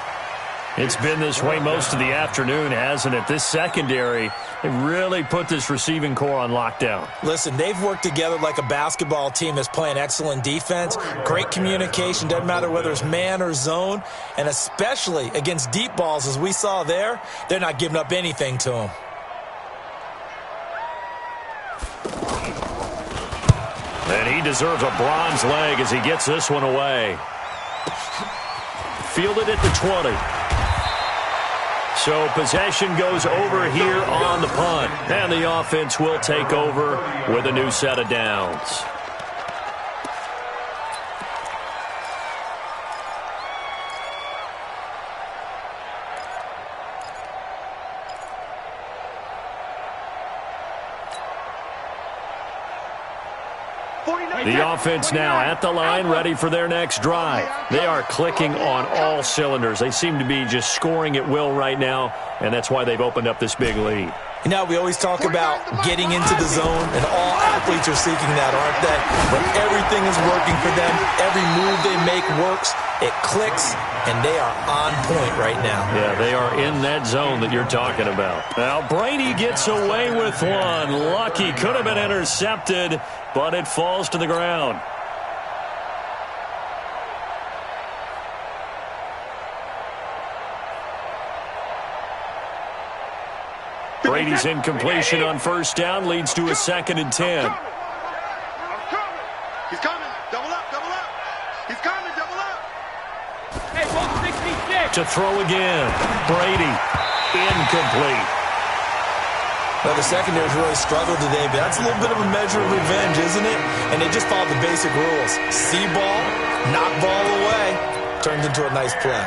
It's been this way most of the afternoon, hasn't it? This secondary, they really put this receiving core on lockdown. Listen, they've worked together like a basketball team that's playing excellent defense. Great communication, doesn't matter whether it's man or zone. And especially against deep balls, as we saw there, they're not giving up anything to them. And he deserves a bronze leg as he gets this one away. Fielded at the 20. So possession goes over here on the punt. And the offense will take over with a new set of downs. The offense now at the line, ready for their next drive. They are clicking on all cylinders. They seem to be just scoring at will right now, and that's why they've opened up this big lead. You know, we always talk about getting into the zone, and all athletes are seeking that, aren't they? When everything is working for them, every move they make works, it clicks, and they are on point right now. Yeah, they are in that zone that you're talking about. Now, Brady gets away with one. Lucky, could have been intercepted, but it falls to the ground. Brady's incompletion on 1st down leads to a 2nd and 10. I'm coming. He's coming. Double up. He's coming. Double up. Hey, 166. To throw again. Brady. Incomplete. Well, the secondary's really struggled today, but that's a little bit of a measure of revenge, isn't it? And they just followed the basic rules. See ball, knock ball away. Turns into a nice play.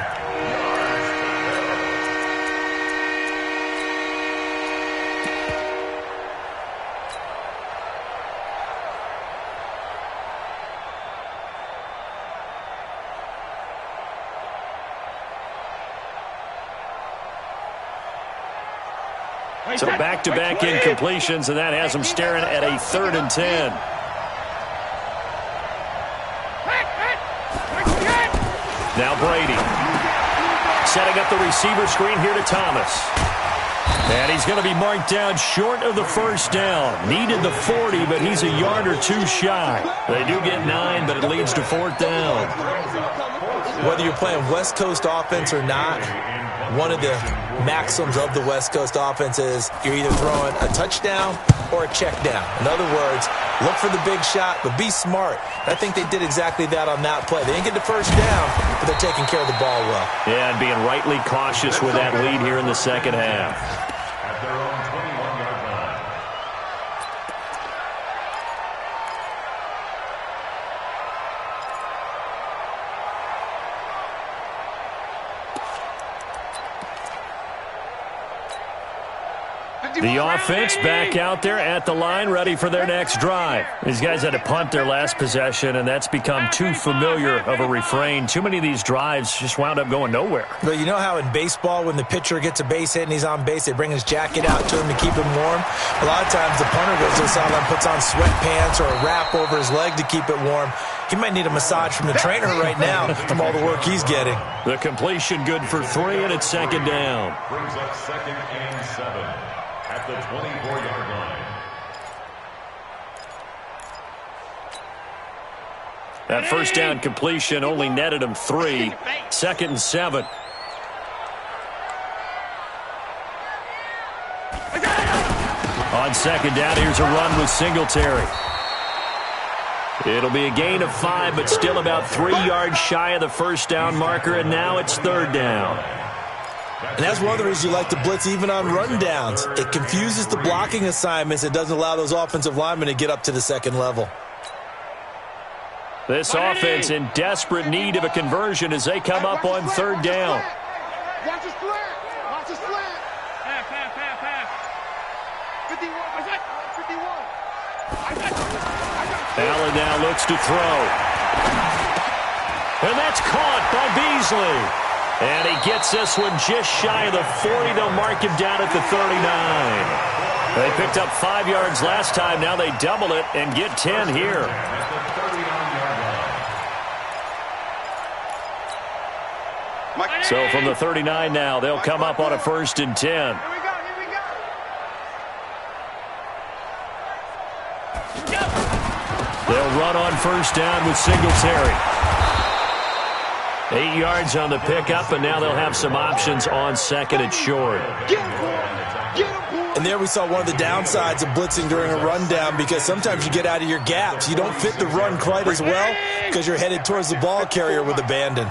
So back-to-back incompletions, and that has them staring at a 3rd and 10. Now Brady. Setting up the receiver screen here to Thomas. And he's going to be marked down short of the 1st down. Needed the 40, but he's a yard or two shy. They do get 9, but it leads to 4th down. Whether you're playing West Coast offense or not, one of the maxims of the West Coast offense is you're either throwing a touchdown or a check down. In other words, look for the big shot, but be smart. I think they did exactly that on that play. They didn't get the 1st down, but they're taking care of the ball well. Yeah, and being rightly cautious with that lead here in the second half. At their own 21-yard line. The offense back out there at the line, ready for their next drive. These guys had to punt their last possession, and that's become too familiar of a refrain. Too many of these drives just wound up going nowhere. But you know how in baseball, when the pitcher gets a base hit and he's on base, they bring his jacket out to him to keep him warm? A lot of times the punter goes to the sideline, puts on sweatpants or a wrap over his leg to keep it warm. He might need a massage from the trainer right now from all the work he's getting. The completion good for 3, and it's second down. Brings up 2nd and 7 at the 24-yard line. That first down completion only netted him 3. 2nd and 7. On second down, here's a run with Singletary. It'll be a gain of 5, but still about 3 yards shy of the first down marker, and now it's 3rd down. And that's one of the reasons you like to blitz even on rundowns. It confuses the blocking assignments. It doesn't allow those offensive linemen to get up to the second level. This offense in desperate need of a conversion as they come up on 3rd down. Watch a slant. Watch a slant. Pass. 51. 51. Allen now looks to throw. And that's caught by Beasley. And he gets this one just shy of the 40. They'll mark him down at the 39. They picked up 5 yards last time. Now they double it and get 10 here. So from the 39 now, they'll come up on a 1st and 10. They'll run on 1st down with Singletary. 8 yards on the pickup, and now they'll have some options on 2nd and short. And there we saw one of the downsides of blitzing during a rundown, because sometimes you get out of your gaps. You don't fit the run quite as well because you're headed towards the ball carrier with abandon.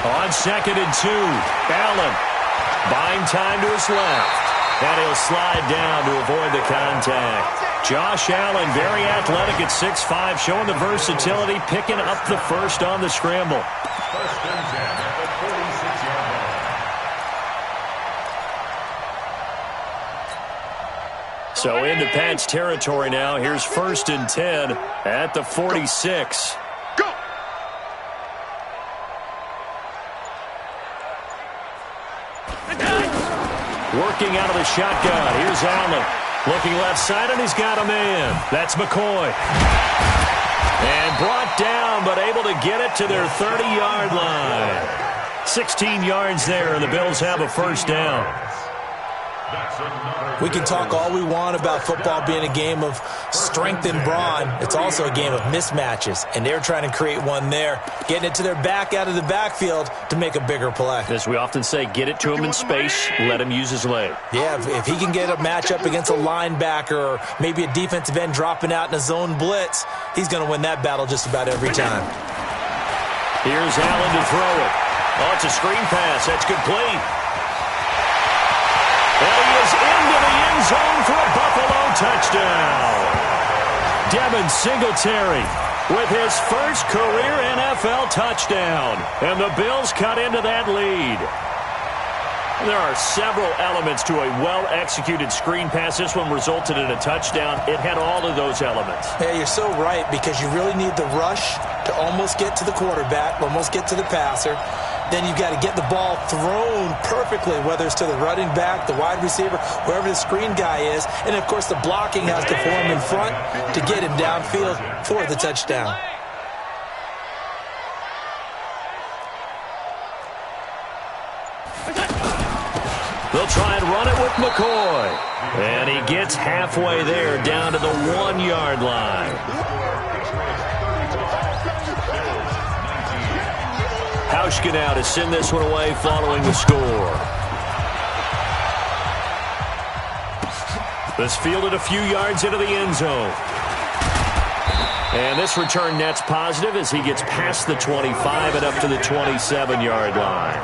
On 2nd and 2, Allen buying time to his left, and he'll slide down to avoid the contact. Josh Allen, very athletic at 6'5", showing the versatility, picking up the first on the scramble. 1st and 10 at the 46-yard line. So into Pat's territory now. Here's 1st and 10 at the 46. Working out of the shotgun. Here's Allen. Looking left side, and he's got a man. That's McCoy. And brought down, but able to get it to their 30-yard line. 16 yards there, and the Bills have a 1st down. We can talk all we want about football being a game of strength and brawn. It's also a game of mismatches, and they're trying to create one there, getting it to their back out of the backfield to make a bigger play. As we often say, get it to him in space, let him use his leg. Yeah, if he can get a matchup against a linebacker or maybe a defensive end dropping out in a zone blitz, he's going to win that battle just about every time. Here's Allen to throw it. Oh, it's a screen pass. That's complete. And he is into the end zone for a Buffalo touchdown. Devin Singletary with his first career NFL touchdown. And the Bills cut into that lead. There are several elements to a well-executed screen pass. This one resulted in a touchdown. It had all of those elements. Yeah, you're so right, because you really need the rush to almost get to the quarterback, almost get to the passer. Then you've got to get the ball thrown perfectly, whether it's to the running back, the wide receiver, wherever the screen guy is. And, of course, the blocking has to form in front to get him downfield for the touchdown. They'll try and run it with McCoy. And he gets halfway there, down to the 1-yard line. Hauschka now to send this one away following the score. This fielded a few yards into the end zone. And this return net's positive as he gets past the 25 and up to the 27-yard line.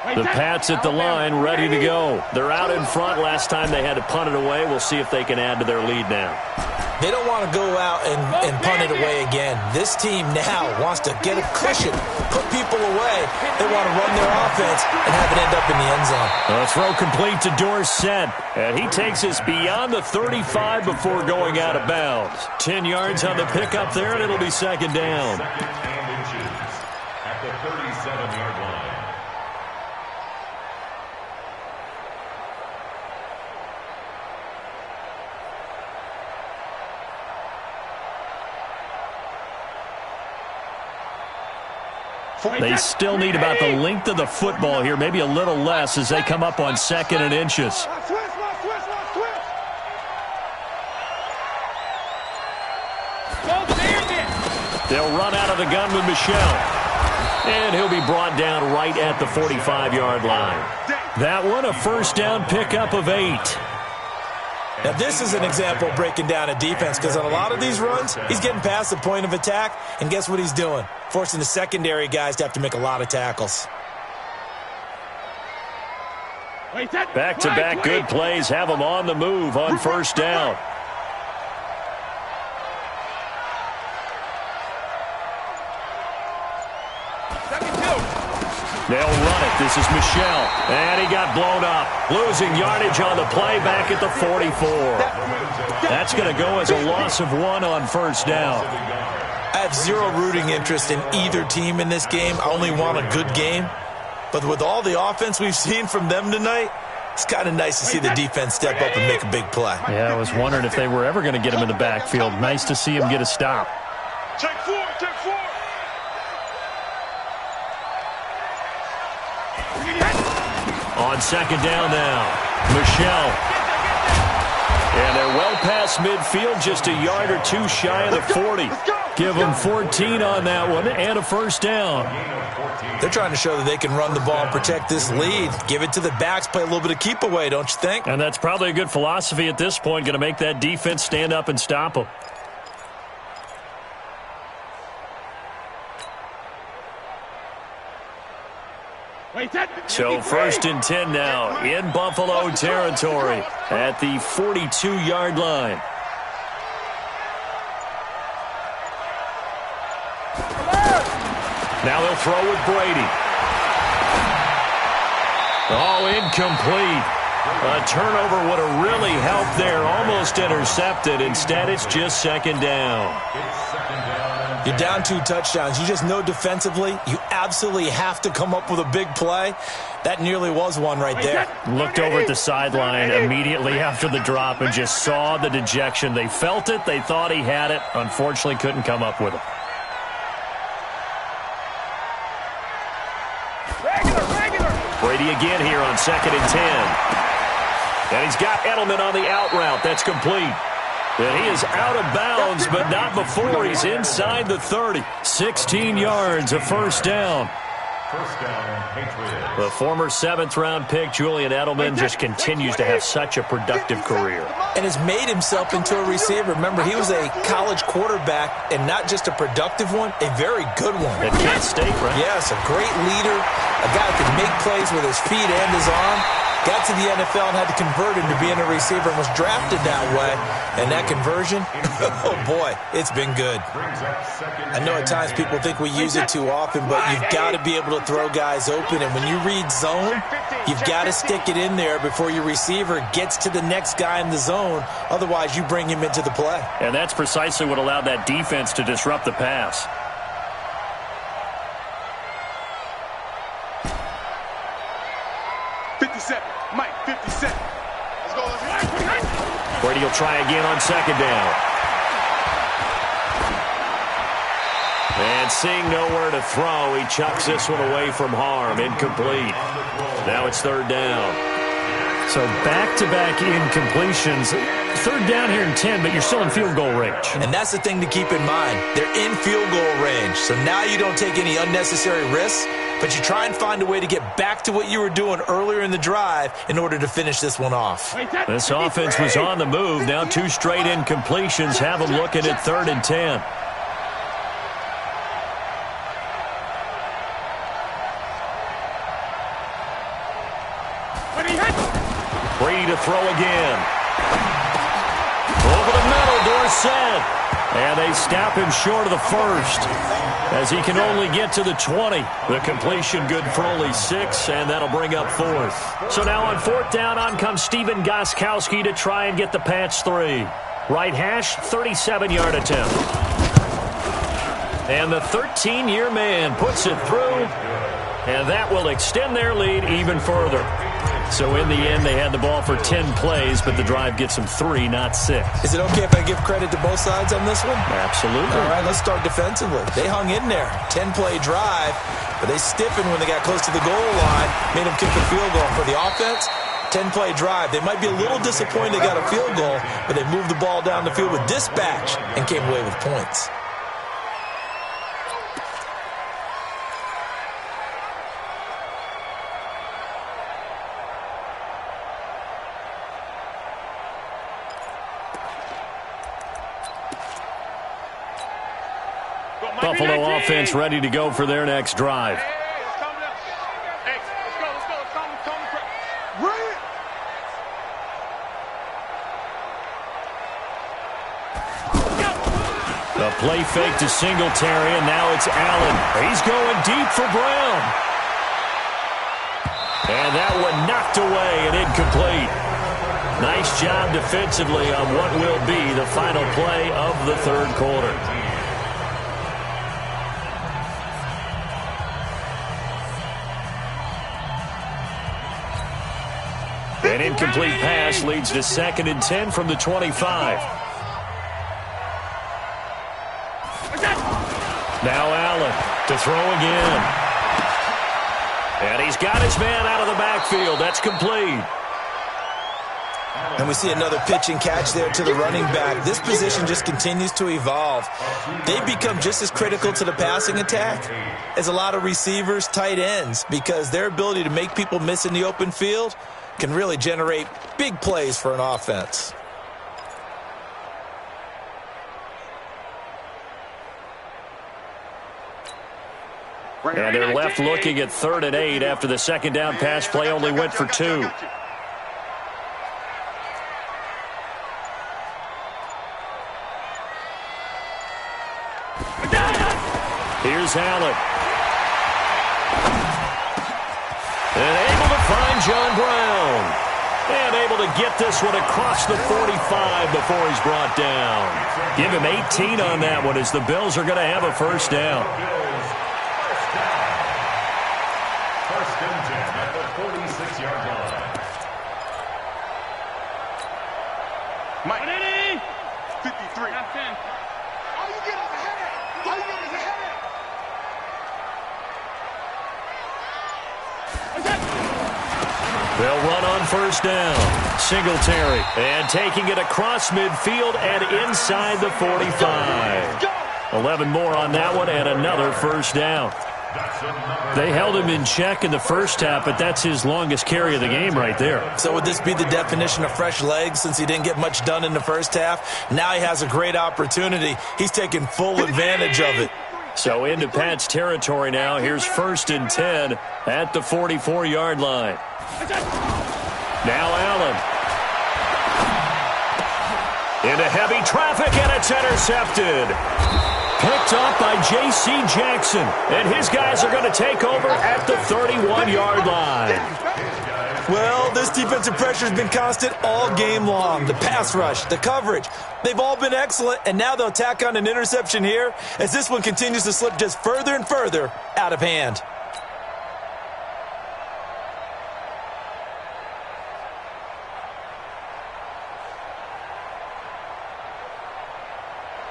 The Pats at the line, ready to go. They're out in front. Last time they had to punt it away. We'll see if they can add to their lead now. They don't want to go out and punt it away again. This team now wants to get a cushion, put people away. They want to run their offense and have it end up in the end zone. A throw complete to Dorsett. And he takes us beyond the 35 before going out of bounds. 10 yards on the pickup there, and it'll be second down. Second and inches at the 37-yard line. They still need about the length of the football here, maybe a little less as they come up on second and inches. They'll run out of the gun with Michelle. And he'll be brought down right at the 45-yard line. That one, a first down pickup of 8. Now, this is an example of breaking down a defense because on a lot of these runs, he's getting past the point of attack, and guess what he's doing? Forcing the secondary guys to have to make a lot of tackles. Back-to-back good plays have them on the move on first down. They'll run it. This is Michelle. And he got blown up. Losing yardage on the play back at the 44. That's going to go as a loss of 1 on first down. I have zero rooting interest in either team in this game. I only want a good game. But with all the offense we've seen from them tonight, it's kind of nice to see the defense step up and make a big play. Yeah, I was wondering if they were ever going to get him in the backfield. Nice to see him get a stop. Take 4, take 4. On second down now, Michelle. And they're well past midfield, just a yard or 2 shy of the 40. Give them 14 on that one and a first down. They're trying to show that they can run the ball and protect this lead. Give it to the backs, play a little bit of keep away, don't you think? And that's probably a good philosophy at this point, going to make that defense stand up and stop them. So first and 10 now in Buffalo territory at the 42-yard line. Now they'll throw with Brady. Oh, incomplete. A turnover would have really helped there. Almost intercepted. Instead, it's just second down. You're down 2 touchdowns. You just know defensively you absolutely have to come up with a big play. That nearly was one right there. Looked over at the sideline immediately after the drop and just saw the dejection. They felt it. They thought he had it. Unfortunately, couldn't come up with it. Brady again here on second and 10. And he's got Edelman on the out route. That's complete. And he is out of bounds, but not before he's inside the 30. 16 yards, a first down. First down, Patriots. The former 7th-round pick, Julian Edelman, just continues to have such a productive career. And has made himself into a receiver. Remember, he was a college quarterback, and not just a productive one, a very good one. At Kent State, right? Yes, a great leader, a guy who can make plays with his feet and his arm. Got to the NFL and had to convert him to being a receiver and was drafted that way. And that conversion, oh boy, it's been good. I know at times people think we use it too often, but you've got to be able to throw guys open. And when you read zone, you've got to stick it in there before your receiver gets to the next guy in the zone. Otherwise, you bring him into the play. And that's precisely what allowed that defense to disrupt the pass. Mike, 57. Let's go. Brady will try again on second down. And seeing nowhere to throw, he chucks this one away from harm. Incomplete. Now it's third down. So back-to-back incompletions. Third down here in 10, but you're still in field goal range. And that's the thing to keep in mind. They're in field goal range. So now you don't take any unnecessary risks, but you try and find a way to get back to what you were doing earlier in the drive in order to finish this one off. This offense was on the move. Now 2 straight incompletions have them looking at third and 10. ready to throw again. Over the middle, Dorsett. And they stop him short of the first as he can only get to the 20. The completion good for only 6, and that'll bring up 4th. So now on 4th down, on comes Steven Gostkowski to try and get the Pats 3. Right hash, 37-yard attempt. And the 13-year man puts it through, and that will extend their lead even further. So in the end, they had the ball for 10 plays, but the drive gets them 3, not 6. Is it okay if I give credit to both sides on this one? Absolutely. All right, let's start defensively. They hung in there. 10-play drive, but they stiffened when they got close to the goal line, made them kick the field goal. For the offense, 10-play drive. They might be a little disappointed they got a field goal, but they moved the ball down the field with dispatch and came away with points. Buffalo offense ready to go for their next drive. The play fake to Singletary, and now it's Allen. He's going deep for Brown. And that one knocked away and incomplete. Nice job defensively on what will be the final play of the third quarter. An incomplete pass leads to 2nd and 10 from the 25. Now Allen to throw again. And he's got his man out of the backfield. That's complete. And we see another pitch and catch there to the running back. This position just continues to evolve. They become just as critical to the passing attack as a lot of receivers, tight ends, because their ability to make people miss in the open field can really generate big plays for an offense. And they're left looking at 3rd and 8 after the second down pass play only went for 2. Here's Allen. And able to find John Brown. And able to get this one across the 45 before he's brought down. Give him 18 on that one as the Bills are going to have a first down. First and 10 at the 46-yard line. Mike. 53. Not 10. All you get is a headache. All you get is a headache. They'll run on first down. Singletary. And taking it across midfield and inside the 45. 11 more on that one and another first down. They held him in check in the first half, but that's his longest carry of the game right there. So would this be the definition of fresh legs since he didn't get much done in the first half? Now he has a great opportunity. He's taking full advantage of it. So into Pat's territory now. Here's 1st and 10 at the 44-yard line. Now Allen. Into heavy traffic, and it's intercepted. Picked up by J.C. Jackson. And his guys are going to take over at the 31-yard line. Well, this defensive pressure has been constant all game long. The pass rush, the coverage, they've all been excellent, and now they'll tack on an interception here as this one continues to slip just further and further out of hand.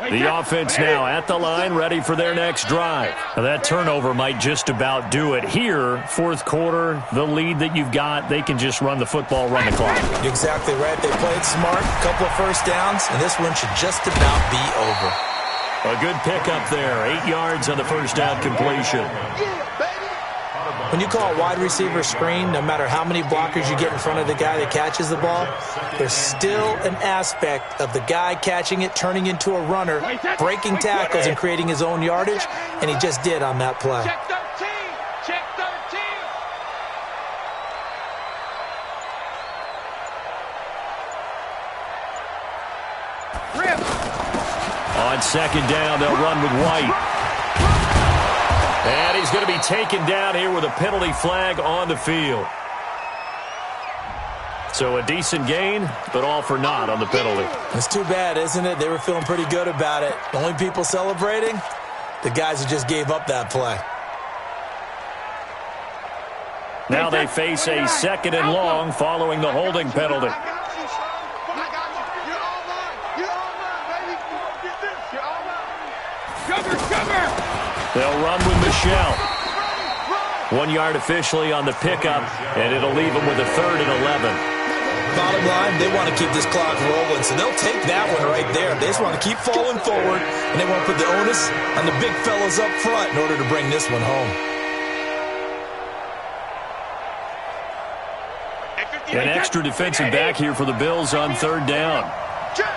The offense now at the line, ready for their next drive. Now that turnover might just about do it here. Fourth quarter, the lead that you've got, they can just run the football, run the clock. Exactly right. They played smart, couple of first downs, and this one should just about be over. A good pickup there. 8 yards on the first down completion. When you call a wide receiver screen, no matter how many blockers you get in front of the guy that catches the ball, there's still an aspect of the guy catching it, turning into a runner, breaking tackles and creating his own yardage, and he just did on that play. Check 13. Check 13. On second down, they'll run with White. And he's going to be taken down here with a penalty flag on the field. So a decent gain, but all for naught on the penalty. It's too bad, isn't it? They were feeling pretty good about it. The only people celebrating, the guys who just gave up that play. Now they face a second and long following the holding penalty. I got you, son. I got you. You're all mine. You're all mine, baby. Get this. You're all mine. Cover. They'll run with Michelle. 1 yard officially on the pickup, and it'll leave them with a 3rd and 11. Bottom line, they want to keep this clock rolling, so they'll take that one right there. They just want to keep falling forward, and they want to put the onus on the big fellas up front in order to bring this one home. An extra defensive back here for the Bills on 3rd down. Check.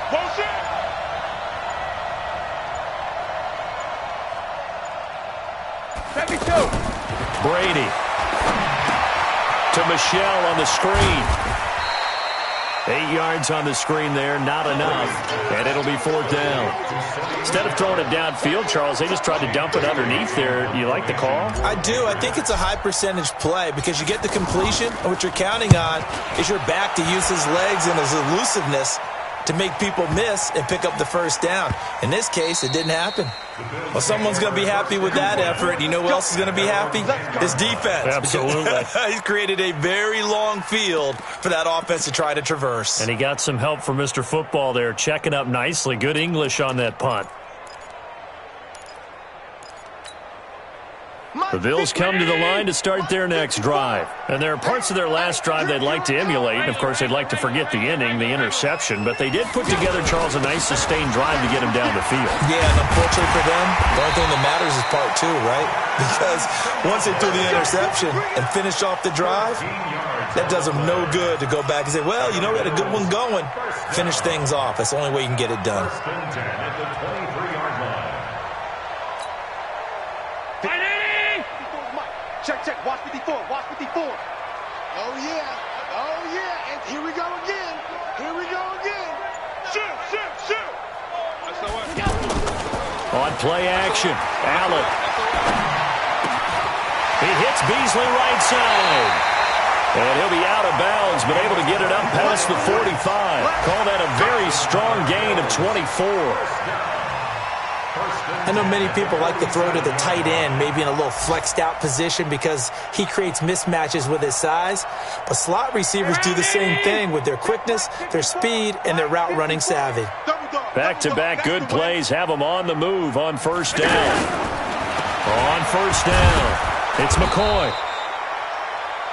Bullshit. Brady to Michelle on the screen. 8 yards on the screen there, not enough, and it'll be 4th down. Instead of throwing it downfield, Charles, they just tried to dump it underneath there. You like the call? I do. I think it's a high percentage play because you get the completion, and what you're counting on is your back to use his legs and his elusiveness to make people miss and pick up the 1st down. In this case, it didn't happen. Well, someone's going to be happy with that effort. You know who else is going to be happy? His defense. Absolutely. He's created a very long field for that offense to try to traverse. And he got some help from Mr. Football there, checking up nicely. Good English on that punt. The Bills come to the line to start their next drive. And there are parts of their last drive they'd like to emulate. And, of course, they'd like to forget the inning, the interception. But they did put together, Charles, a nice sustained drive to get him down the field. Yeah, and unfortunately for them, the only thing that matters is part 2, right? Because once they threw the interception and finished off the drive, that does them no good to go back and say, well, you know, we had a good one going. Finish things off. That's the only way you can get it done. Check. Watch 54. Oh, yeah. And here we go again. Shoot. That's the one. On play action, Allen. He hits Beasley right side. And he'll be out of bounds, but able to get it up past the 45. Call that a very strong gain of 24. I know many people like to throw to the tight end, maybe in a little flexed out position because he creates mismatches with his size. But slot receivers do the same thing with their quickness, their speed, and their route running savvy. Back-to-back good plays have them on the move on 1st down. On 1st down, it's McCoy.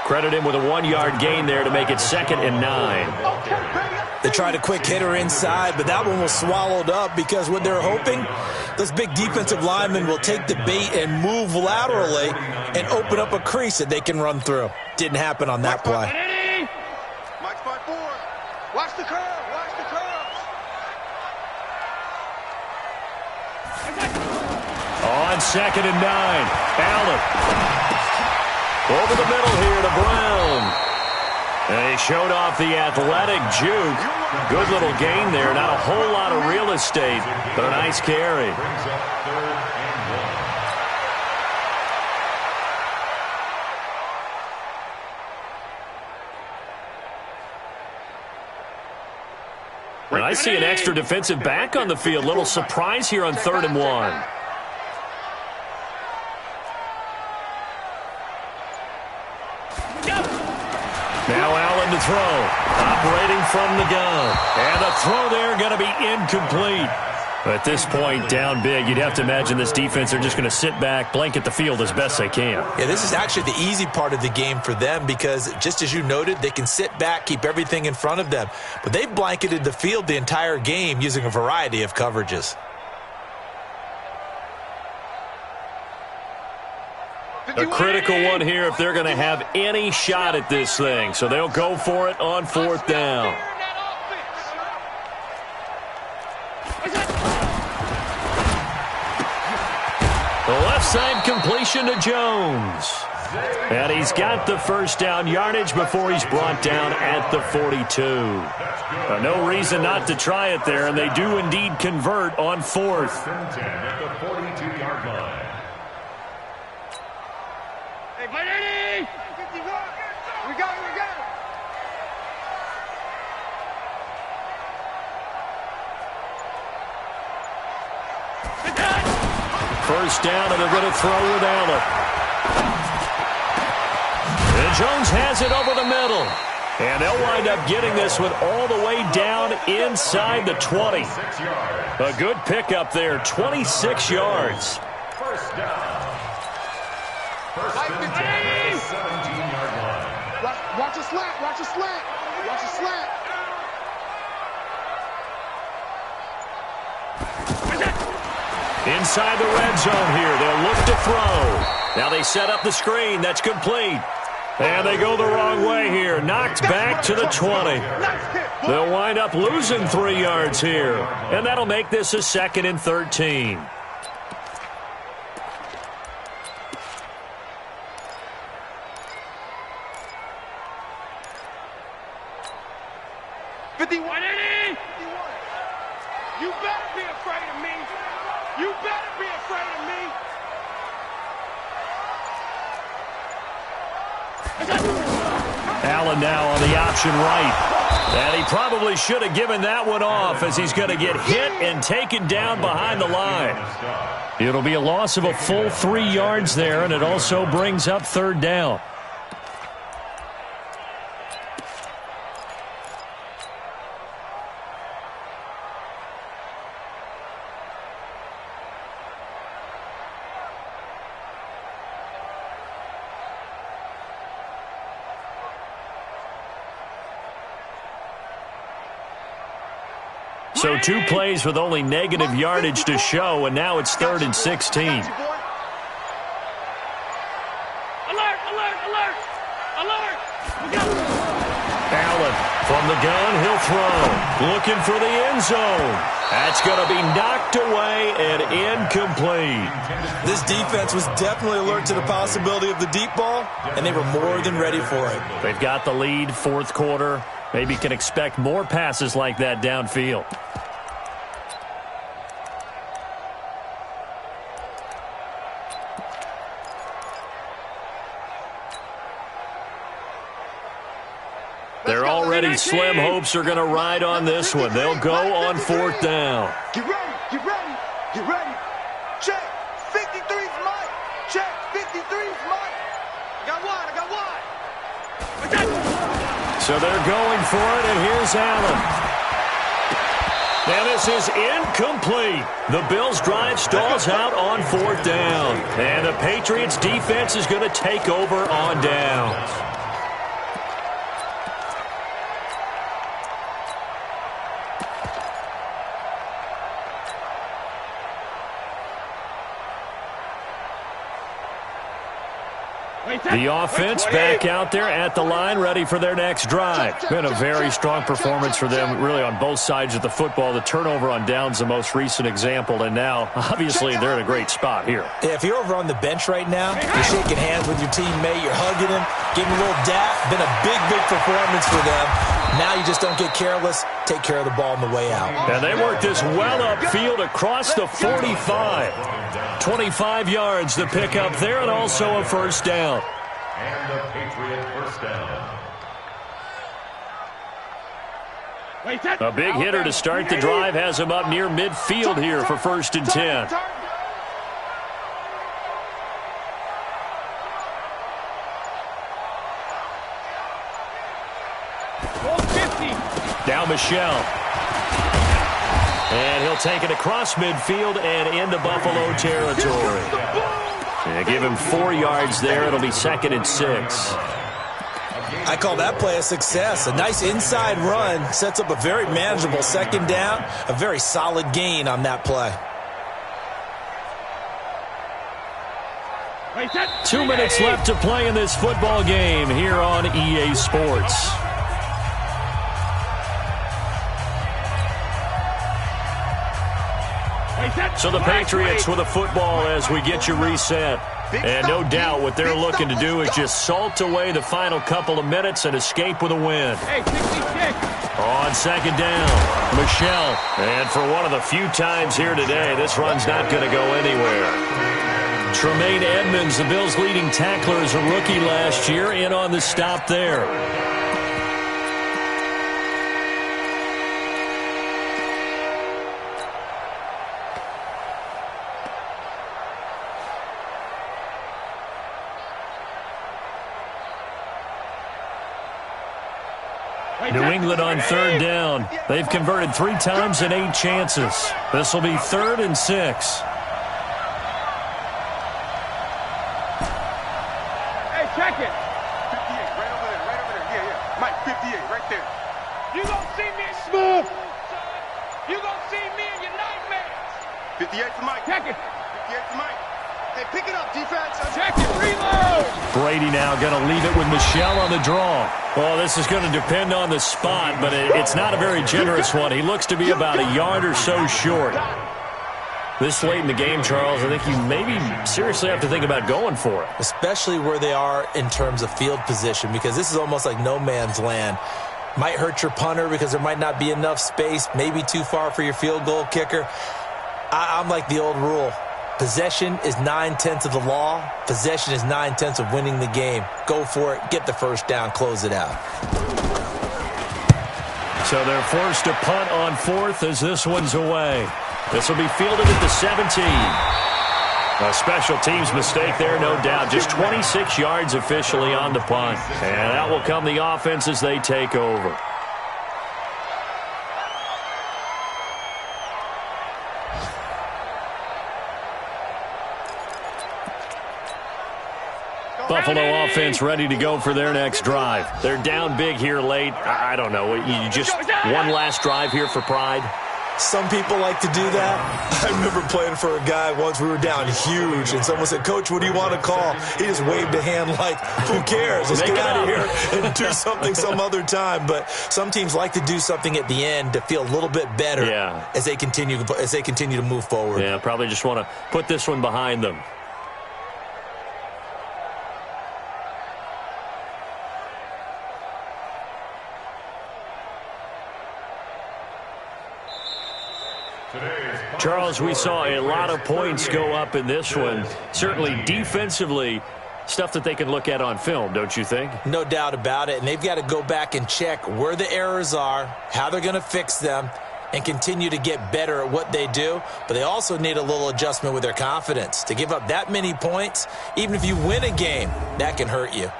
Credit him with a 1-yard gain there to make it 2nd and 9. They tried a quick hitter inside, but that one was swallowed up because what they're hoping, those big defensive linemen will take the bait and move laterally and open up a crease that they can run through. Didn't happen on that play. Mike's by 4. Watch the curve. On 2nd and 9, Allen. Over the middle here to Brown. And he showed off the athletic juke. Good little gain there. Not a whole lot of real estate, but a nice carry. And I see an extra defensive back on the field. Little surprise here on 3rd and 1. Now Allen to throw. Operating from the gun. And the throw there going to be incomplete. At this point, down big, you'd have to imagine this defense are just going to sit back, blanket the field as best they can. Yeah, this is actually the easy part of the game for them because, just as you noted, they can sit back, keep everything in front of them. But they've blanketed the field the entire game using a variety of coverages. A critical one here if they're going to have any shot at this thing. So they'll go for it on 4th down. The left side completion to Jones. And he's got the first down yardage before he's brought down at the 42. No reason not to try it there, and they do indeed convert on fourth. 10 at the 42-yard line. Hey, buddy! 51! We got it, we got it! First down, and they're going to throw with Allen. And Jones has it over the middle. And they'll wind up getting this one all the way down inside the 20. A good pickup there, 26 yards. First down. First and 10 at the 17-yard line. Watch a slant, watch a slant, watch a slant. Inside the red zone here, they'll look to throw. Now they set up the screen, that's complete. And they go the wrong way here, knocked back to the 20. They'll wind up losing 3 yards here, and that'll make this a 2nd and 13. You better be afraid of me. You better be afraid of me. Allen now on the option right. And he probably should have given that one off as he's going to get hit and taken down behind the line. It'll be a loss of a full 3 yards there, and it also brings up 3rd down. So 2 plays with only negative yardage to show, and now it's 3rd and 16. Alert, alert, alert, alert. Allen from the gun, he'll throw. Looking for the end zone. That's going to be knocked away and incomplete. This defense was definitely alert to the possibility of the deep ball, and they were more than ready for it. They've got the lead, 4th quarter. Maybe can expect more passes like that downfield. They're already slim hopes are going to ride on this one. They'll go on 4th down. Get ready, get ready, get ready. Check, 53's Mike. Check, 53's Mike. I got one. So they're going for it, and here's Allen. And this is incomplete. The Bills' drive stalls out on 4th down. And the Patriots' defense is going to take over on downs. The offense back out there at the line, ready for their next drive. Been a very strong performance for them, really, on both sides of the football. The turnover on downs, the most recent example, and now, obviously, they're in a great spot here. Yeah, if you're over on the bench right now, you're shaking hands with your teammate, you're hugging him, giving him a little dap. Been a big, big performance for them. Now you just don't get careless. Take care of the ball on the way out. And they work this well upfield across the 45. 25 yards to pick up there, and also a 1st down. And the Patriot first down. A big hitter to start the drive has him up near midfield here for 1st and 10. Down Michelle. And he'll take it across midfield and into Buffalo territory. Yeah, give him 4 yards there. It'll be 2nd and 6. I call that play a success. A nice inside run sets up a very manageable 2nd down. A very solid gain on that play. 2 minutes left to play in this football game here on EA Sports. So the Patriots with a football as we get you reset. And no doubt what they're looking to do is just salt away the final couple of minutes and escape with a win. Hey, 66. On second down, Michelle. And for one of the few times here today, this run's not going to go anywhere. Tremaine Edmonds, the Bills' leading tackler as a rookie last year, in on the stop there. New England on third down. They've converted 3 times in 8 chances. This will be 3rd and 6. Hey, check it. 58, right over there. Yeah. Mike, 58, right there. You gonna see me smooth. You gonna see me in your nightmares. 58 for Mike. Check it. 58 for Mike. Hey, pick it up, defense. Check it. Reload. Brady now going to leave it with Michelle on the draw. Well, this is going to depend on the spot, but it's not a very generous one. He looks to be about a yard or so short. This late in the game, Charles, I think you maybe seriously have to think about going for it. Especially where they are in terms of field position, because this is almost like no man's land. Might hurt your punter because there might not be enough space, maybe too far for your field goal kicker. I'm like the old rule. Possession is 9/10 of the law. Possession is 9/10 of winning the game. Go for it. Get the first down. Close it out. So they're forced to punt on 4th as this one's away. This will be fielded at the 17. A special teams mistake there, no doubt. Just 26 yards officially on the punt. And that will come the offense as they take over. Buffalo offense ready to go for their next drive. They're down big here late. I don't know. You just one last drive here for pride? Some people like to do that. I remember playing for a guy once. We were down huge, and someone said, "Coach, what do you want to call?" He just waved a hand like, who cares? Let's get out of here and do something some other time. But some teams like to do something at the end to feel a little bit better as they continue to move forward. Yeah, probably just want to put this one behind them. Charles, we saw a lot of points go up in this one. Certainly defensively, stuff that they can look at on film, don't you think? No doubt about it. And they've got to go back and check where the errors are, how they're going to fix them, and continue to get better at what they do. But they also need a little adjustment with their confidence. To give up that many points, even if you win a game, that can hurt you.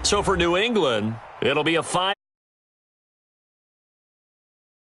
So for New England, it'll be a 5.